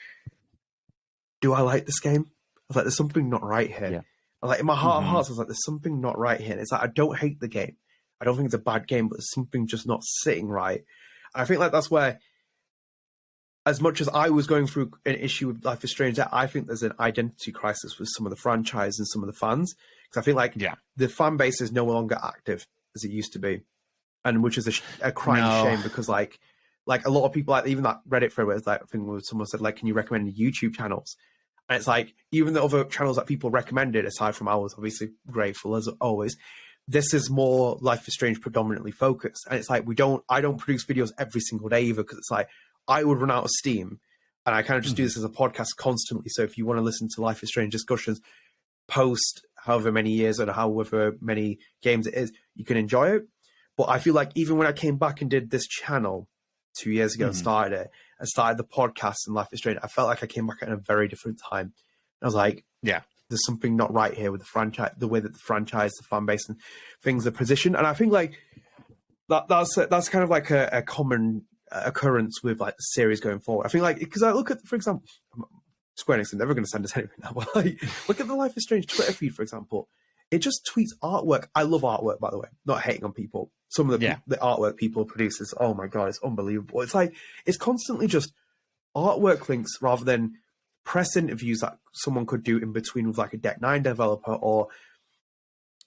do I like this game? I was like, there's something not right here. Yeah. Like in my heart of hearts, I was like, there's something not right here. And it's like I don't hate the game. I don't think it's a bad game, but there's something just not sitting right. And I think like that's where, as much as I was going through an issue with Life is Strange, I think there's an identity crisis with some of the franchise and some of the fans. Because I feel like the fan base is no longer active as it used to be, and which is a crying shame, because like a lot of people, like even that Reddit thread where it's like, I think someone said like, can you recommend YouTube channels? And it's like, even the other channels that people recommended, aside from ours, obviously grateful as always, this is more Life is Strange predominantly focused. And it's like, I don't produce videos every single day either, because it's like, I would run out of steam, and I kind of just do this as a podcast constantly. So if you want to listen to Life is Strange discussions post however many years or however many games it is, you can enjoy it. But I feel like even when I came back and did this channel 2 years ago and started it, and started the podcast and Life is Strange, I felt like I came back at a very different time. I was like, there's something not right here with the franchise, the way that the franchise, the fan base and things are positioned. And I think like that's kind of like a common occurrence with like the series going forward. I think like, because I look at, for example, Square Enix are never going to send us anything now, but like, look at the Life is Strange Twitter feed, for example. It just tweets artwork. I love artwork, by the way, not hating on people. Some of the artwork people produce is, oh my God, it's unbelievable. It's like, it's constantly just artwork links rather than press interviews that someone could do in between with like a Deck 9 developer, or,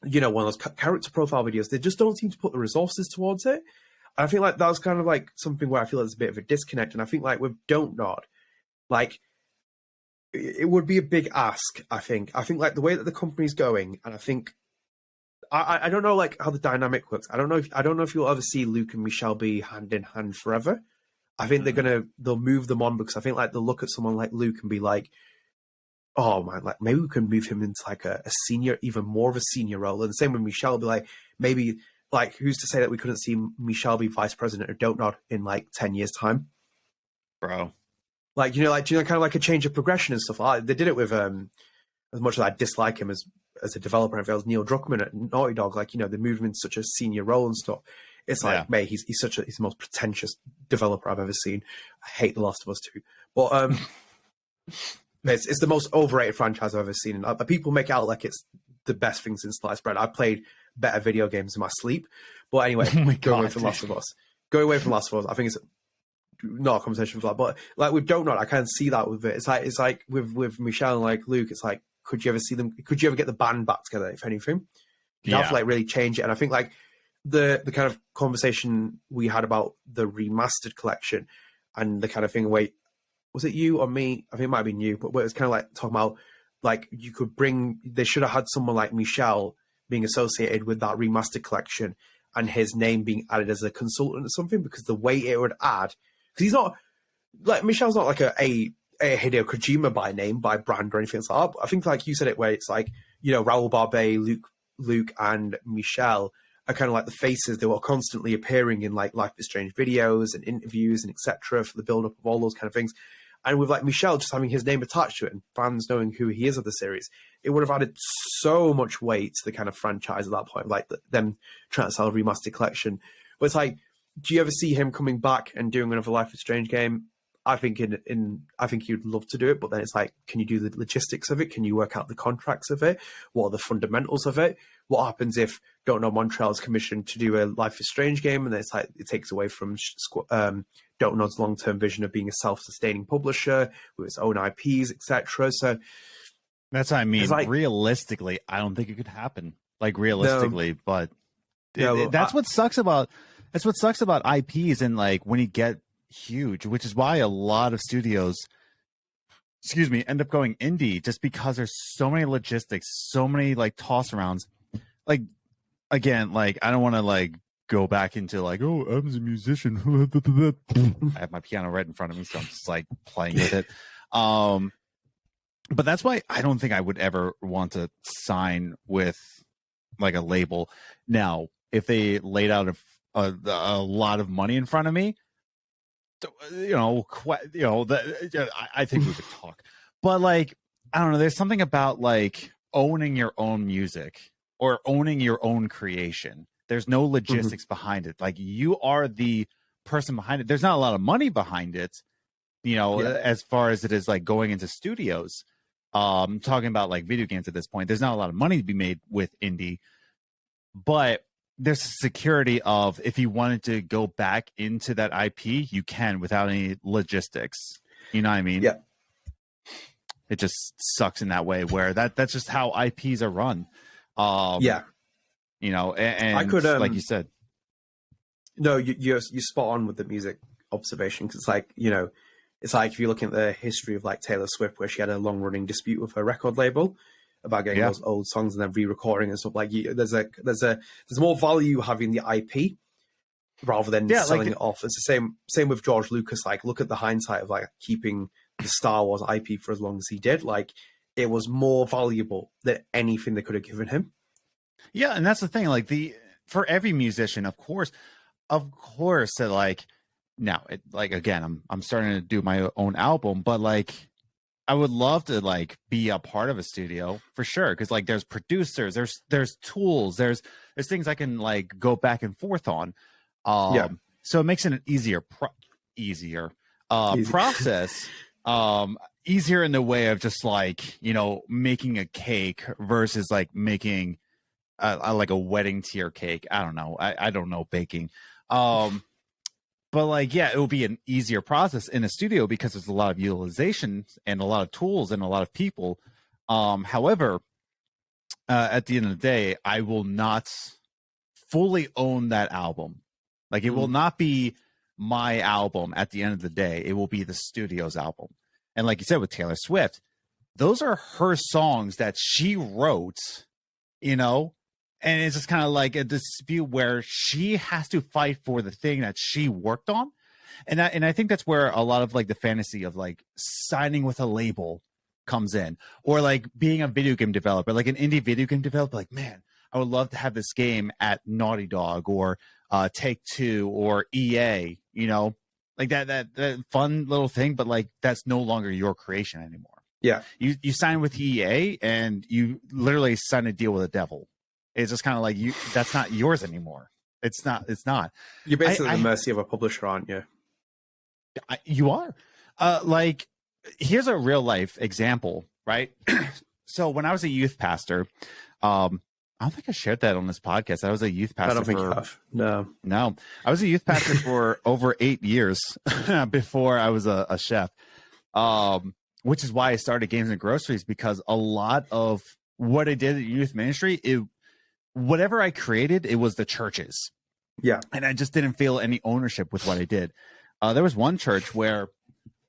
you know, one of those character profile videos. They just don't seem to put the resources towards it. And I feel like that was kind of like something where I feel there's a bit of a disconnect. And I think like with Don't Nod, like, it would be a big ask, I think. I think like the way that the company's going, and I think I don't know like how the dynamic works. I don't know if you'll ever see Luke and Michelle be hand in hand forever. I think they'll move them on, because I think like they'll look at someone like Luke and be like, oh man, like maybe we can move him into like a senior, even more of a senior role. And the same with Michelle, will be like, maybe like, who's to say that we couldn't see Michelle be vice president of Don't Nod in like 10 years time, bro? Like, you know, kind of like a change of progression and stuff. They did it with, as much as I dislike him as a developer, and if it was Neil Druckmann at Naughty Dog, like, you know, they moved him into such a senior role and stuff. It's like, mate, he's the most pretentious developer I've ever seen. I hate The Last of Us 2. But it's the most overrated franchise I've ever seen. And people make it out like it's the best thing since sliced bread. I've played better video games in my sleep. But anyway, going away from Last of Us. I think it's not a conversation for that, but like with Don't Nod, I kind of see that with it. It's like with Michelle and like Luke, it's like, could you ever get the band back together, if anything? You have to like really change it. And I think like the kind of conversation we had about the remastered collection and the kind of thing, wait, was it you or me? I think it might have been you, but it was kind of like talking about like they should have had someone like Michelle being associated with that remastered collection and his name being added as a consultant or something, because the way it would add, because he's not like, Michelle's not like a Hideo Kojima by name, by brand or anything like that. But I think like you said it, where it's like, you know, Raoul Barbet, Luke and Michelle are kind of like the faces. They were constantly appearing in like Life is Strange videos and interviews and etc. for the build up of all those kind of things. And with like Michelle just having his name attached to it and fans knowing who he is of the series, it would have added so much weight to the kind of franchise at that point, like them trying to sell a remastered collection. But it's like, do you ever see him coming back and doing another Life is Strange game? I think I think you'd love to do it, but then it's like, can you do the logistics of it? Can you work out the contracts of it? What are the fundamentals of it? What happens if Don't Know Montreal's commissioned to do a Life is Strange game, and then it's like it takes away from Don't Know's long-term vision of being a self-sustaining publisher with its own IPs, etc. So that's what I mean. Like, realistically, I don't think it could happen. Like realistically, but that's what sucks about IPs, and like when you get huge, which is why a lot of studios end up going indie, just because there's so many logistics, so many like toss arounds. Like, again, like I don't want to like go back into like, oh, Adam's a musician. I have my piano right in front of me, so I'm just like playing with it. But that's why I don't think I would ever want to sign with like a label. Now, if they laid out a lot of money in front of me, I think we could talk, but like, I don't know. There's something about like owning your own music or owning your own creation. There's no logistics behind it. Like, you are the person behind it. There's not a lot of money behind it, as far as it is like going into studios. Talking about like video games at this point, there's not a lot of money to be made with indie, but there's a security of, if you wanted to go back into that IP, you can without any logistics. You know what I mean? Yeah. It just sucks in that way, where that's just how IPs are run. And I could, like you said. No, you're spot on with the music observation, because it's like, it's like if you're looking at the history of like Taylor Swift, where she had a long running dispute with her record label about getting those old songs and then re-recording and stuff. Like, there's more value having the IP rather than selling it off. It's the same with George Lucas. Like, look at the hindsight of like keeping the Star Wars IP for as long as he did. Like, it was more valuable than anything they could have given him. Yeah, and that's the thing. Like, for every musician, of course, that like, now, again, I'm starting to do my own album, but like, I would love to like be a part of a studio for sure, because like there's producers, there's tools, there's things I can like go back and forth on. So it makes it an easier process. Easier in the way of just like, making a cake versus like making like a wedding tier cake. I don't know. I don't know baking. But like, yeah, it will be an easier process in a studio because there's a lot of utilization and a lot of tools and a lot of people. However, at the end of the day, I will not fully own that album. Like, it will not be my album at the end of the day. It will be the studio's album. And like you said, with Taylor Swift, those are her songs that she wrote, and it's just kind of like a dispute where she has to fight for the thing that she worked on. And I think that's where a lot of like the fantasy of like signing with a label comes in, or like being a video game developer, like an indie video game developer. Like, man, I would love to have this game at Naughty Dog or Take-Two or EA, like that fun little thing, but like that's no longer your creation anymore. Yeah. You sign with EA and you literally sign a deal with the devil. It's just kind of like, that's not yours anymore. It's not. You're basically at the mercy of a publisher, aren't you? You are. Like, here's a real life example, right? So when I was a youth pastor, I don't think I shared that on this podcast. I was a youth pastor. I don't think you have. No. I was a youth pastor for over 8 years before I was a chef, which is why I started Games and Groceries, because a lot of what I did at youth ministry, whatever I created, it was the church's. Yeah. And I just didn't feel any ownership with what I did. There was one church where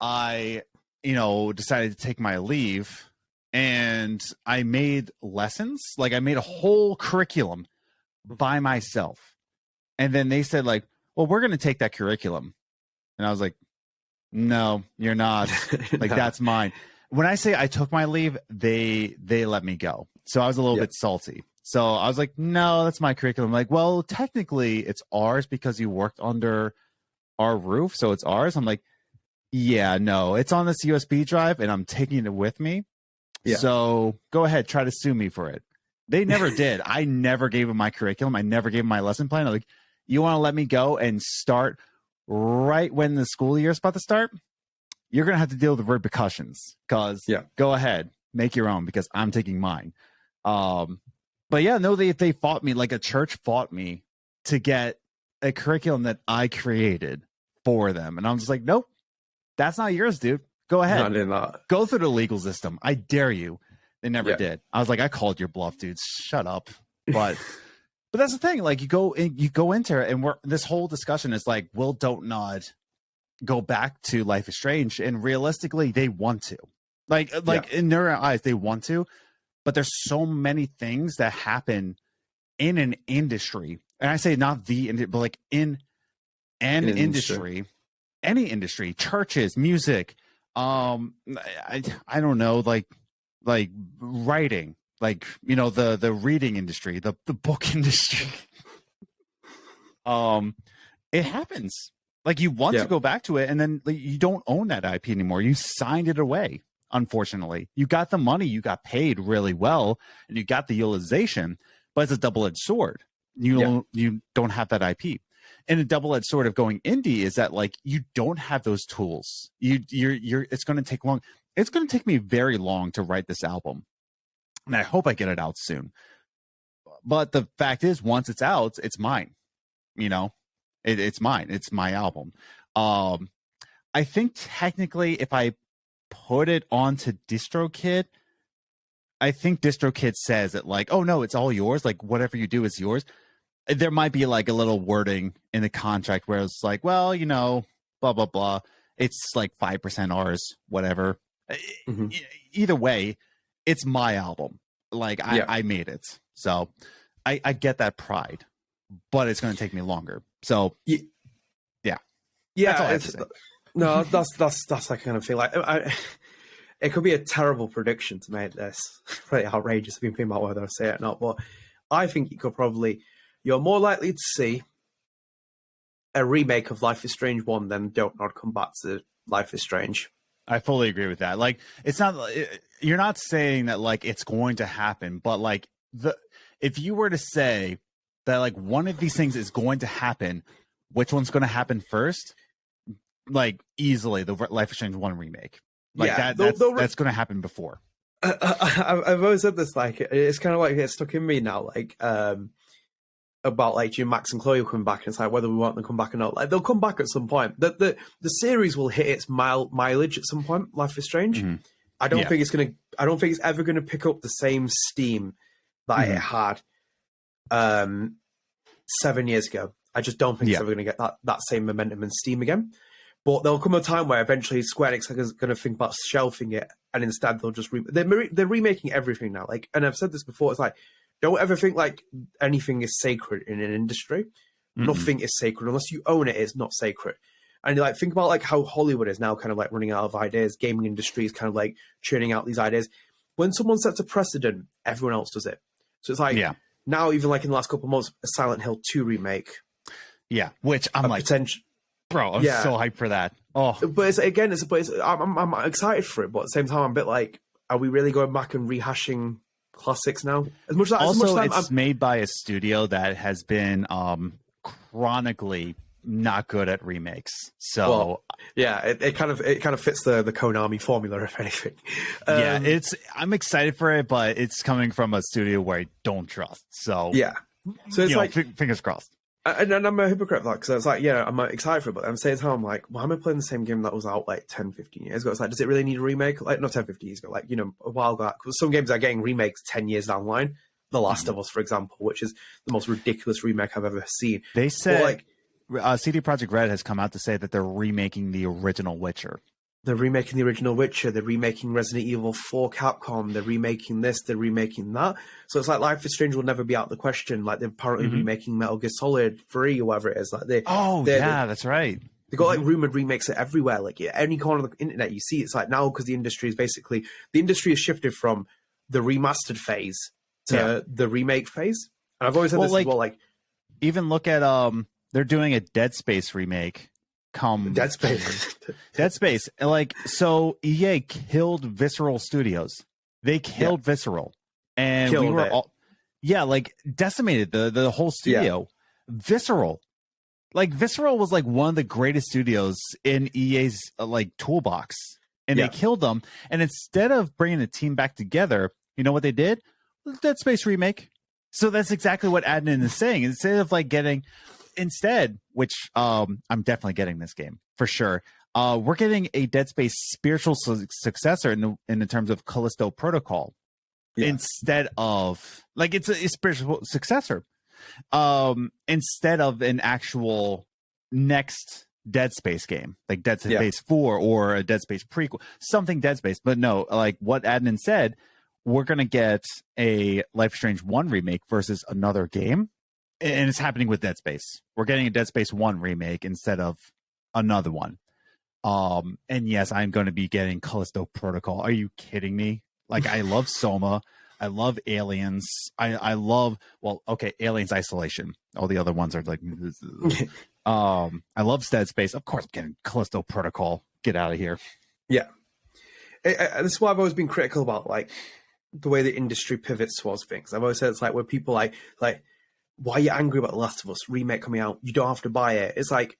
I, decided to take my leave, and I made lessons. Like, I made a whole curriculum by myself. And then they said like, well, we're going to take that curriculum. And I was like, no, you're not. Like, that's mine. When I say I took my leave, they let me go. So I was a little bit salty. So I was like, no, that's my curriculum. Like, well, technically it's ours because you worked under our roof, so it's ours. I'm like, yeah, no, it's on this USB drive and I'm taking it with me. Yeah. So go ahead, try to sue me for it. They never did. I never gave them my curriculum. I never gave them my lesson plan. I'm like, you want to let me go and start right when the school year is about to start? You're going to have to deal with the repercussions, because go ahead, make your own, because I'm taking mine. But yeah, no, they fought me. Like, a church fought me to get a curriculum that I created for them. And I'm just like, nope, that's not yours, dude. Go ahead. I did not. Go through the legal system. I dare you. They never did. I was like, I called your bluff, dude. Shut up. But that's the thing. Like, you go into it, and this whole discussion is like, will Don't Nod go back to Life is Strange? And realistically, they want to. Like in their eyes, they want to. But there's so many things that happen in an industry, and I say not but like in an industry, any industry, churches, music, I don't know, like writing, like, the reading industry, the book industry. It happens. Like, you want Yeah. to go back to it, and then like, you don't own that IP anymore. You signed it away. Unfortunately, you got the money, you got paid really well, and you got the utilization, but it's a double-edged sword. You don't have that IP. And a double-edged sword of going indie is that like you don't have those tools. You're it's going to take long. It's going to take me very long to write this album, and I hope I get it out soon. But the fact is, once it's out, it's mine. You know, it's mine. It's my album. I think technically, if I put it onto DistroKid, I think DistroKid says that like, oh no, it's all yours. Like whatever you do is yours. There might be like a little wording in the contract where it's like, well, you know, blah blah blah. It's like 5% ours, whatever. Mm-hmm. Either way, it's my album. Like I made it, so I get that pride, but it's going to take me longer. So yeah. That's all I have to say. No, that's like kind of feel like it could be a terrible prediction to make this pretty outrageous. I've been thinking about whether I say it or not, but I think you're more likely to see a remake of Life is Strange 1 than Don't Nod come back to Life is Strange. I fully agree with that. Like, it's not, you're not saying that like it's going to happen, but like if you were to say that like one of these things is going to happen, which one's going to happen first? Like easily the Life is Strange 1 remake. Like that's going to happen before. I've always said this, like it's kind of like it's stuck in me now, like about like Jim, Max, and Chloe coming back, and it's like whether we want them to come back or not. Like they'll come back at some point. The series will hit its mileage at some point. Life is Strange. Mm-hmm. I don't think it's ever gonna pick up the same steam that it had 7 years ago. I just don't think it's ever gonna get that same momentum and steam again. But there'll come a time where eventually Square Enix is going to think about shelving it, and instead they'll just they're remaking everything now. Like, and I've said this before, it's like, don't ever think like anything is sacred in an industry. Mm-hmm. Nothing is sacred unless you own it. It's not sacred. And you like think about like how Hollywood is now kind of like running out of ideas. Gaming industry is kind of like churning out these ideas. When someone sets a precedent, everyone else does it. So it's like now, even like in the last couple of months, a Silent Hill 2 remake. Yeah, which I'm like, bro, I'm so hyped for that. Oh, but I'm excited for it, but at the same time, I'm a bit like, are we really going back and rehashing classics now? It's made by a studio that has been chronically not good at remakes. So it kind of fits the Konami formula, if anything. I'm excited for it, but it's coming from a studio where I don't trust. So so it's like fingers crossed. And I'm a hypocrite for that, because it's like, I'm excited for it, but at the same time, I'm like, why am I playing the same game that was out like 10, 15 years ago? It's like, does it really need a remake? Like, not 10, 15 years ago, like, a while ago. Because some games are getting remakes 10 years down the line. The Last of Us, for example, which is the most ridiculous remake I've ever seen. They said, CD Projekt Red has come out to say that they're remaking the original Witcher. They're remaking the original Witcher. They're remaking Resident Evil 4 Capcom. They're remaking this. They're remaking that. So it's like Life is Strange will never be out of the question. Like they're apparently remaking Metal Gear Solid 3 or whatever it is. Like that's right. They got like rumored remakes everywhere. Like any corner of the internet you see, it's like now because the industry has shifted from the remastered phase to the remake phase. And I've always said this as well. Like even look at they're doing a Dead Space remake. Dead Space. Like, so EA killed Visceral Studios. They killed Visceral, and we were all decimated the whole studio. Visceral was like one of the greatest studios in EA's like toolbox, and they killed them. And instead of bringing the team back together, you know what they did? Dead Space remake. So that's exactly what Adnan is saying. Instead, which I'm definitely getting this game for sure. We're getting a Dead Space spiritual successor in the terms of Callisto Protocol, instead of like it's a spiritual successor, instead of an actual next Dead Space game like Dead Space 4 or a Dead Space prequel, something Dead Space. But no, like what Adnan said, we're gonna get a Life is Strange 1 remake versus another game. And it's happening with Dead Space. We're getting a Dead Space 1 remake instead of another one. And yes, I'm going to be getting Callisto Protocol. Are you kidding me? Like, I love Soma. I love Aliens. I love, Aliens Isolation. All the other ones are like, I love Dead Space. Of course, getting Callisto Protocol. Get out of here. Yeah. This is why I've always been critical about like the way the industry pivots towards things. I've always said it's like where people like why are you angry about The Last of Us remake coming out? You don't have to buy it. It's like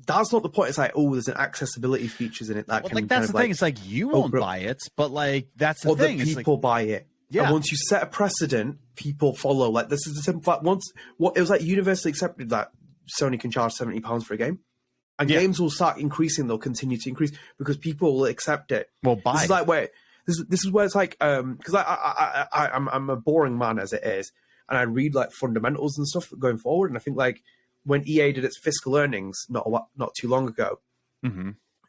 that's not the point. It's like, oh, there's an accessibility features in it that can that's the thing. It's like you won't buy it, but like that's the thing. The people buy it. Yeah. And once you set a precedent, people follow. Like this is the simple fact. It was like universally accepted that Sony can charge £70 for a game. And games will start increasing. They'll continue to increase because people will accept it. Well, buy. This is like where this is where it's like because I'm a boring man as it is, and I read like fundamentals and stuff going forward. And I think like when EA did its fiscal earnings not too long ago,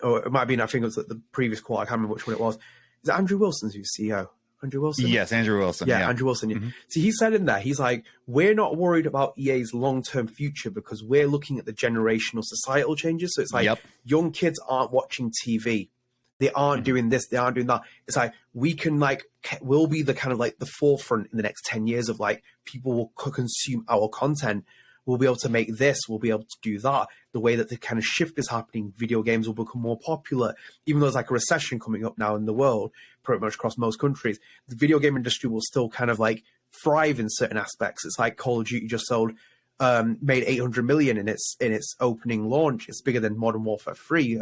or it might have been, I think it was the previous quarter. I can't remember which one it was. Is it Andrew Wilson's who's CEO? Andrew Wilson? Yes, Andrew Wilson. Yeah, Andrew Wilson. Yeah. So he said in there, he's like, we're not worried about EA's long-term future because we're looking at the generational societal changes. So it's like young kids aren't watching TV. They aren't doing this. They aren't doing that. It's like we can like, we'll be the kind of like the forefront in the next 10 years of like people will consume our content. We'll be able to make this. We'll be able to do that. The way that the kind of shift is happening, video games will become more popular. Even though there's like a recession coming up now in the world, pretty much across most countries, the video game industry will still kind of like thrive in certain aspects. It's like Call of Duty just made 800 million in its opening launch. It's bigger than Modern Warfare 3.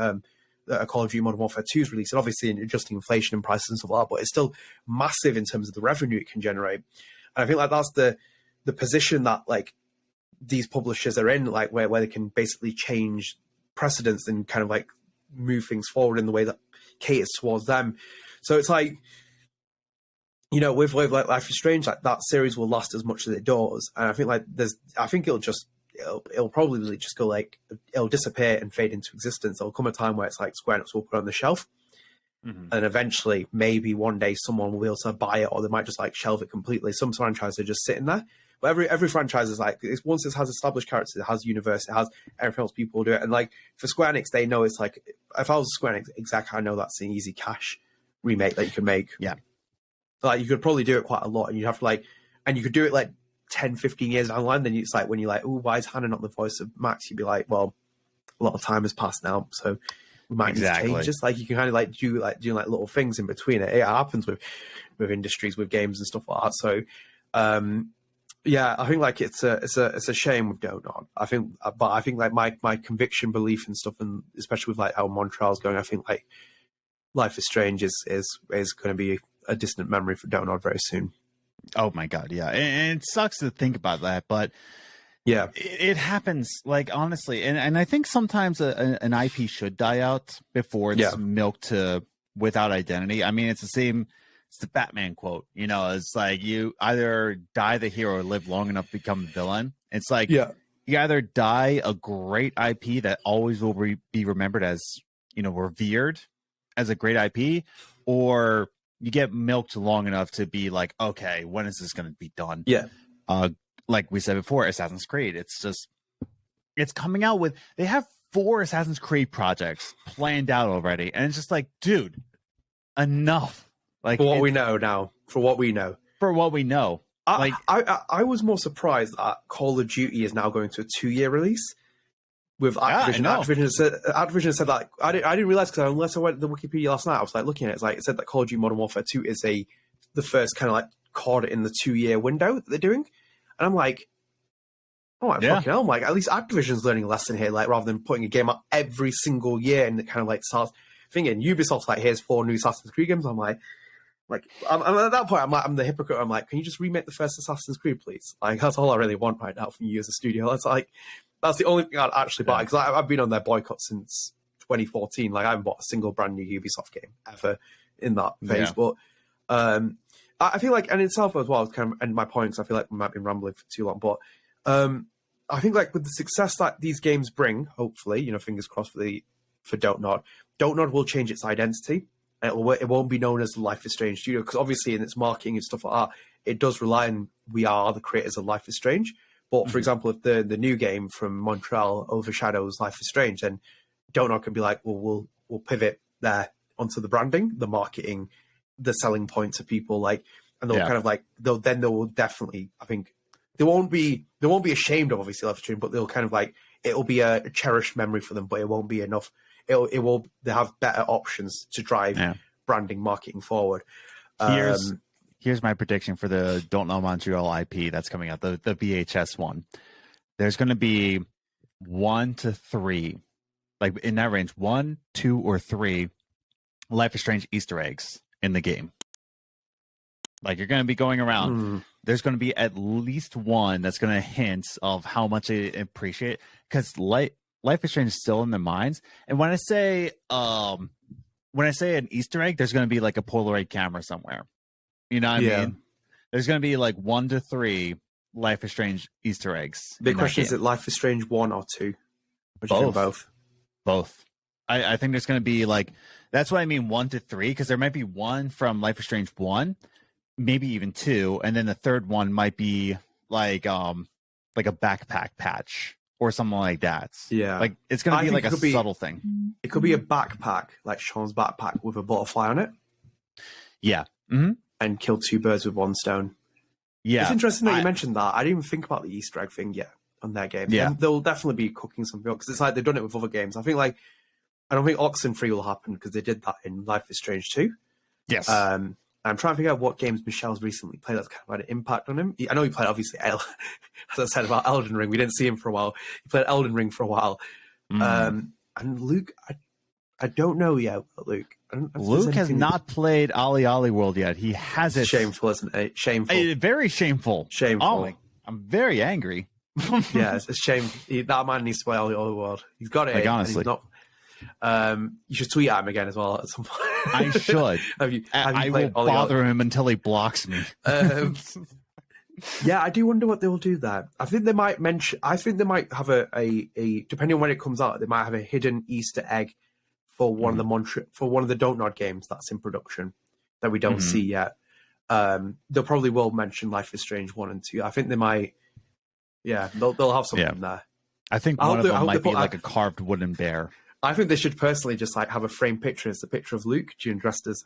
Call of Duty Modern Warfare 2 is released, and obviously adjusting inflation and prices and stuff like that, but it's still massive in terms of the revenue it can generate. And I think like that's the position that like these publishers are in, like where they can basically change precedents and kind of like move things forward in the way that caters towards them. So it's like, you know, with like Life is Strange, like that series will last as much as it does, and I think like it'll probably just go like it'll disappear and fade into existence. There'll come a time where it's like Square Enix will put it on the shelf, and eventually maybe one day someone will be able to buy it, or they might just like shelve it completely. Some franchises are just sitting there. But every franchise is like, once it has established characters, it has universe, it has everything else, people will do it. And like for Square Enix, they know it's like, if I was Square Enix exec, I know that's an easy cash remake that you can make. Yeah. So like you could probably do it quite a lot, and you have to like, and you could do it like 10, 15 years down the line. Then it's like when you're like, oh, why is Hannah not the voice of Max? You'd be like, well, a lot of time has passed now, so we might need to change. Just like you can kind of like do little things in between it. It happens with industries, with games and stuff like that. So yeah, I think like it's a shame with Donut. I think like my conviction, belief and stuff, and especially with like how Montreal's going, I think like Life is Strange is going to be a distant memory for Donut very soon. Oh my god, yeah, and it sucks to think about that, but yeah, it happens. Like honestly, and I think sometimes an IP should die out before it's milked without identity. I mean, it's the same. It's the Batman quote, you know, it's like you either die the hero or live long enough to become the villain. It's like you either die a great IP that always will be remembered as, you know, revered as a great IP, or you get milked long enough to be like, okay, when is this going to be done? Yeah. Like we said before, Assassin's Creed, it's coming out with, they have 4 Assassin's Creed projects planned out already. And it's just like, dude, enough. Like for what we know now, for what we know, I was more surprised that Call of Duty is now going to a 2-year release with Activision. Activision said that I didn't realize, because unless I went to the Wikipedia last night, I was like looking at it. It's like it said that Call of Duty Modern Warfare 2 is the first kind of like card in the 2-year window that they're doing, and I'm like, oh my fucking hell! I'm like, at least Activision's learning a lesson here, like rather than putting a game out every single year and it kind of like starts thinking. Ubisoft's like, here's 4 new Assassin's Creed games. I'm like. I'm at that point, I'm the hypocrite. I'm like, can you just remake the first Assassin's Creed, please? Like, that's all I really want right now from you as a studio. That's the only thing I'd actually buy, because I've been on their boycott since 2014. Like, I haven't bought a single brand new Ubisoft game ever in that phase. Yeah. But I feel like, and itself as well, kind of, and my points, I feel like we might be rambling for too long. But I think like with the success that these games bring, hopefully, you know, fingers crossed for Don't Nod will change its identity. It won't be known as the Life is Strange studio, because obviously in its marketing and stuff like that, it does rely on we are the creators of Life is Strange. But for example, if the new game from Montreal overshadows Life is Strange, then Donut can be like, well, we'll pivot there onto the branding, the marketing, the selling point to people, like, and they'll kind of like they will definitely, I think they won't be ashamed of obviously Life is Strange, but they'll kind of like it'll be a cherished memory for them, but it won't be enough. They have better options to drive branding, marketing forward. Here's my prediction for the Don't Know Montreal IP that's coming out, the VHS one. There's going to be 1 to 3, like in that range, 1, 2, or 3 Life is Strange Easter eggs in the game. Like, you're going to be going around. There's going to be at least one that's going to hint of how much they appreciate, because Life is Strange is still in their minds. And when I say an Easter egg, there's going to be like a Polaroid camera somewhere. You know what I mean? There's going to be like 1 to 3 Life is Strange Easter eggs. Big question, is it Life is Strange 1 or 2? Both. Both. I think there's going to be like, that's what I mean, 1 to 3, because there might be one from Life is Strange 1, maybe even 2, and then the third one might be like a backpack patch or something like that. Yeah. Like, it's going to be like a subtle thing. It could be a backpack, like Sean's backpack with a butterfly on it. Yeah. Mm-hmm. And kill 2 birds with 1 stone. Yeah. It's interesting that you mentioned that. I didn't even think about the Easter egg thing yet on their game. Yeah. And they'll definitely be cooking something up, because it's like they've done it with other games. I don't think Oxenfree will happen, because they did that in Life is Strange 2. Yes. I'm trying to figure out what games Michelle's recently played that's kind of had an impact on him. I know he played, obviously, as I said about Elden Ring. We didn't see him for a while. He played Elden Ring for a while. And Luke, I don't know yet, Luke. Luke has not played Ollie World yet. He hasn't. Shameful, isn't it? Shameful. Very shameful. Shameful. Oh, I'm very angry. Yeah, it's a shame. That man needs to play Ollie World. He's got it. Like, honestly. Not, you should tweet at him again as well at some point. I should. I will bother him until he blocks me. Yeah, I do wonder what they will do there. I think they might have a depending on when it comes out, they might have a hidden Easter egg for one of the Don't Nod games that's in production that we don't see yet. They'll probably will mention Life is Strange 1 and 2. I think they might. Yeah, they'll have something there. I think one of them might be like a carved wooden bear. I think they should personally just like have a framed picture. It's a picture of Luke dressed as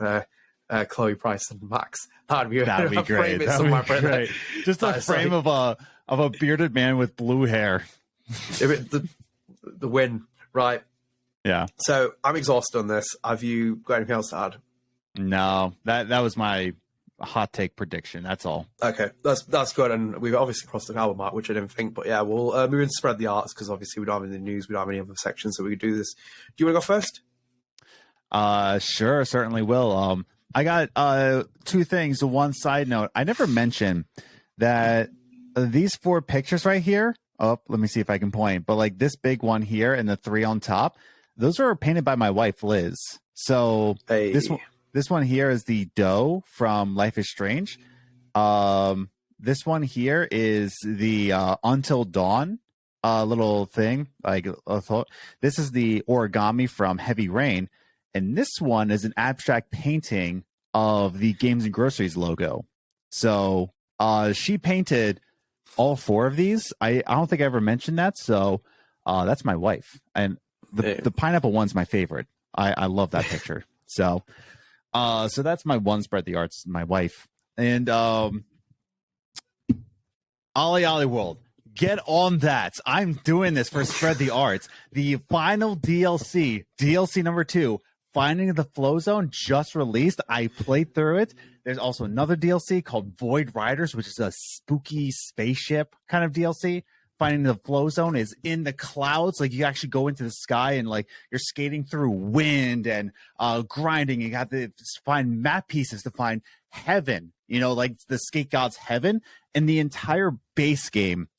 Chloe Price and Max. That'd be great. Frame it somewhere. Great. Just a frame of a bearded man with blue hair. The win, right? Yeah. So I'm exhausted on this. Have you got anything else to add? No, that was my hot take prediction. That's all. Okay, that's good. And we've obviously crossed the hour mark, which I didn't think. But yeah, we'll move into spread the arts, because obviously we don't have any news, we don't have any other sections, so we could do this. Do you want to go first? Sure, certainly will. I got 2 things. One side note, I never mentioned that these 4 pictures right here. Oh, let me see if I can point. But like this big one here and the 3 on top, those are painted by my wife, Liz. So this one here is the doe from Life is Strange. This one here is the Until Dawn little thing. This is the origami from Heavy Rain. And this one is an abstract painting of the Games and Groceries logo. So she painted all 4 of these. I don't think I ever mentioned that. So that's my wife. And the pineapple one's my favorite. I love that picture. So that's my one spread the arts, my wife. And Ollie World. Get on that. I'm doing this for Spread the Arts. The final DLC number 2, Finding the Flow Zone, just released. I played through it. There's also another DLC called Void Riders, which is a spooky spaceship kind of DLC. Finding the Flow Zone is in the clouds. Like, you actually go into the sky and like you're skating through wind and grinding. You got to find map pieces to find heaven, like the skate god's heaven. And the entire base game,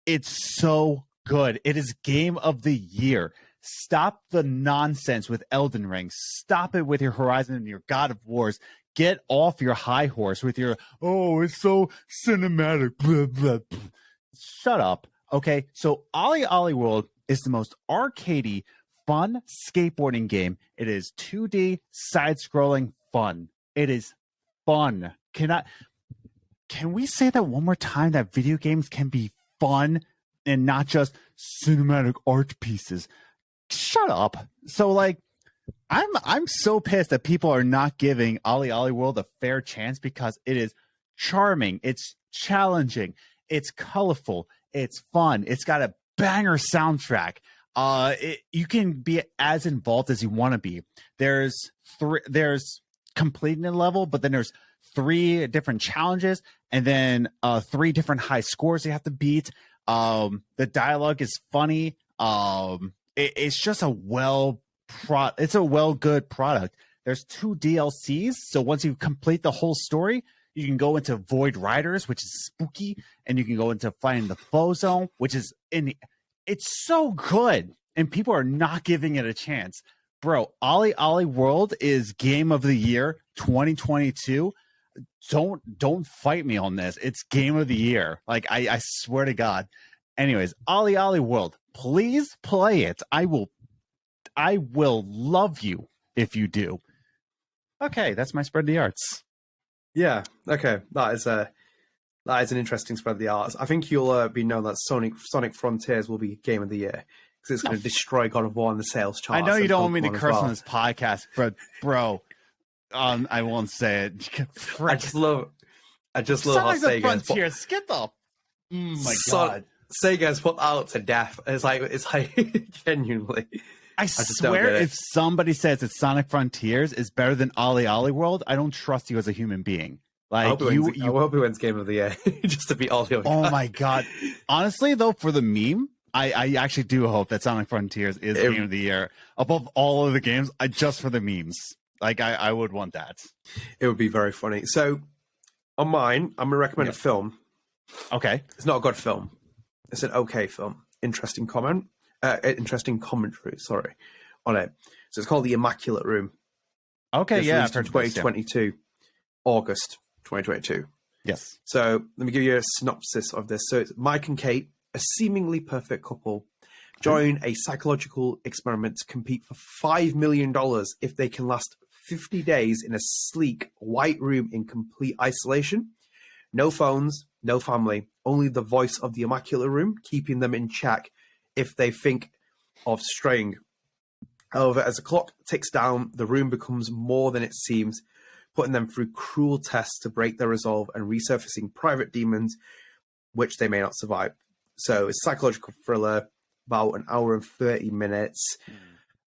it's so good. It is game of the year. Stop the nonsense with Elden Ring. Stop it with your Horizon and your God of Wars. Get off your high horse with your, it's so cinematic. Blah, blah, blah. Shut up. Okay, so Ollie World is the most arcadey, fun skateboarding game. It is 2D, side-scrolling fun. It is fun. Can we say that one more time, that video games can be fun and not just cinematic art pieces? Shut up. So like, I'm so pissed that people are not giving Ollie World a fair chance, because it is charming, it's challenging, it's colorful, it's fun, it's got a banger soundtrack. You can be as involved as you want to be. There's completing a level, but then there's 3 different challenges, and then 3 different high scores you have to beat. The dialogue is funny. It's just a good product. There's 2 DLCs, so once you complete the whole story, you can go into Void Riders, which is spooky, and you can go into Finding the Flow Zone, which is it's so good, and people are not giving it a chance. Bro, Ollie Ollie World is Game of the Year 2022. Don't fight me on this. It's Game of the Year. Like, I swear to God. Anyways, Ollie Ollie World, please play it. I will love you if you do. Okay, that's my spread of the arts. Yeah, okay. That is an interesting spread of the arts. I think you'll be known that Sonic Frontiers will be Game of the Year because it's going to destroy God of War on the sales charts. I know you don't want me to curse on this podcast, but bro, I won't say it. I just love how Sega Frontiers. Get the my God. Sega has put out to death. It's like genuinely. I swear, if somebody says that Sonic Frontiers is better than Ollie Ollie World, I don't trust you as a human being. Like, I hope he wins Game of the Year just to beat Ollie Ollie. Oh my God! Honestly, though, for the meme, I actually do hope that Sonic Frontiers is Game of the Year above all of the games. Just for the memes, like I would want that. It would be very funny. So, on mine, I'm gonna recommend a film. Okay, it's not a good film. It's an okay film. Interesting commentary, sorry, on it. So it's called The Immaculate Room. Okay, it's yeah. After 2022, August 2022. Yes. So let me give you a synopsis of this. So it's Mike and Kate, a seemingly perfect couple, join a psychological experiment to compete for $5 million if they can last 50 days in a sleek white room in complete isolation. No phones, no family, only the voice of the Immaculate Room, keeping them in check if they think of straying. However, as the clock ticks down, the room becomes more than it seems, putting them through cruel tests to break their resolve and resurfacing private demons which they may not survive. So it's a psychological thriller, about an hour and 30 minutes.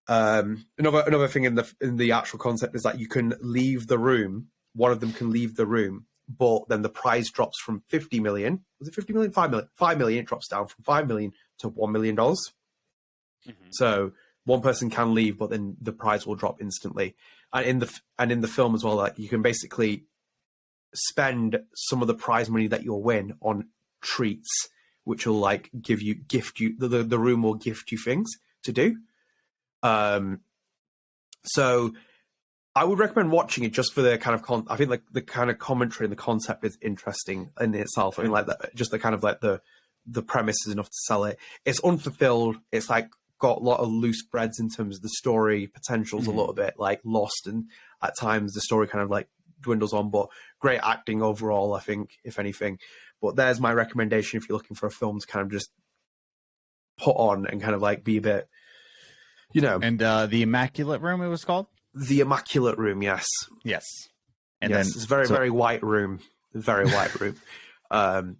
Another thing in the actual concept is that you can leave the room. One of them can leave the room, but then the prize drops from 50 million. Was it 50 million? 5 million. 5 million. It drops down from 5 million to $1 million. So one person can leave, but then the prize will drop instantly. And in the film as well, like, you can basically spend some of the prize money that you'll win on treats, which will like gift you the room will gift you things to do. So I would recommend watching it just for the kind of I think like the kind of commentary and the concept is interesting in itself. I mean, like that, just the kind of like the premise is enough to sell it. It's unfulfilled. It's like got a lot of loose threads in terms of the story. Potential's a little bit like lost, and at times the story kind of like dwindles on. But great acting overall, I think, if anything. But there's my recommendation if you're looking for a film to kind of just put on and kind of like be a bit, you know. And The Immaculate Room, it was called? The Immaculate Room, yes. Yes. And yes, it's a very white room. Very white room.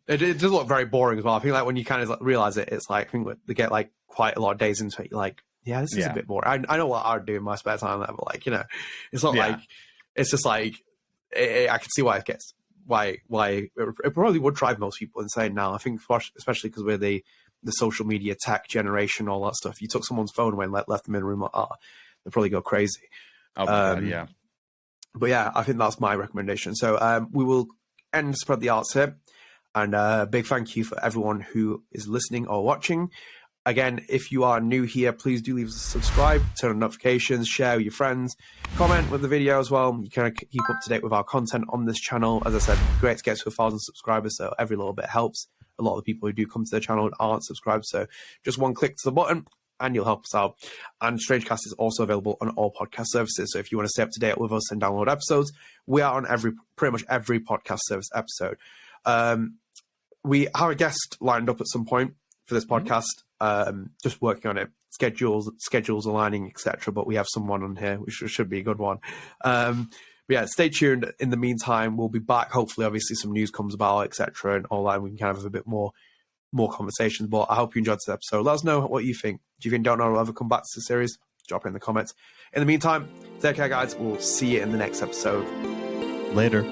It does look very boring as well. I think like when you kind of like realize it, it's like, I think they get like quite a lot of days into it. You're like, yeah, this is a bit boring. I know what I would do in my spare time, but like, you know, it's not like, it's just like, I can see why it gets, why it probably would drive most people insane now. I think especially because we're the social media tech generation, all that stuff. You took someone's phone away and left them in a room like that, they'd probably go crazy. Oh my God, yeah. But yeah, I think that's my recommendation. So we will end Spread the Arts here. And big thank you for everyone who is listening or watching. Again, if you are new here, please do leave us a subscribe, turn on notifications, share with your friends, comment with the video as well. You can keep up to date with our content on this channel. As I said, great to get to 1,000 subscribers, so every little bit helps. A lot of the people who do come to the channel aren't subscribed, so just one click to the button and you'll help us out. And StrangeCast is also available on all podcast services, so if you want to stay up to date with us and download episodes, we are on pretty much every podcast service episode. We have a guest lined up at some point for this podcast, just working on it, schedules aligning, etc. But we have someone on here, which should be a good one. But yeah, stay tuned. In the meantime, we'll be back. Hopefully, obviously, some news comes about, etc. and all that. And we can kind of have a bit more more conversations. But I hope you enjoyed this episode. Let us know what you think. Do you think Don't Know will ever come back to the series? Drop it in the comments. In the meantime, take care, guys. We'll see you in the next episode. Later.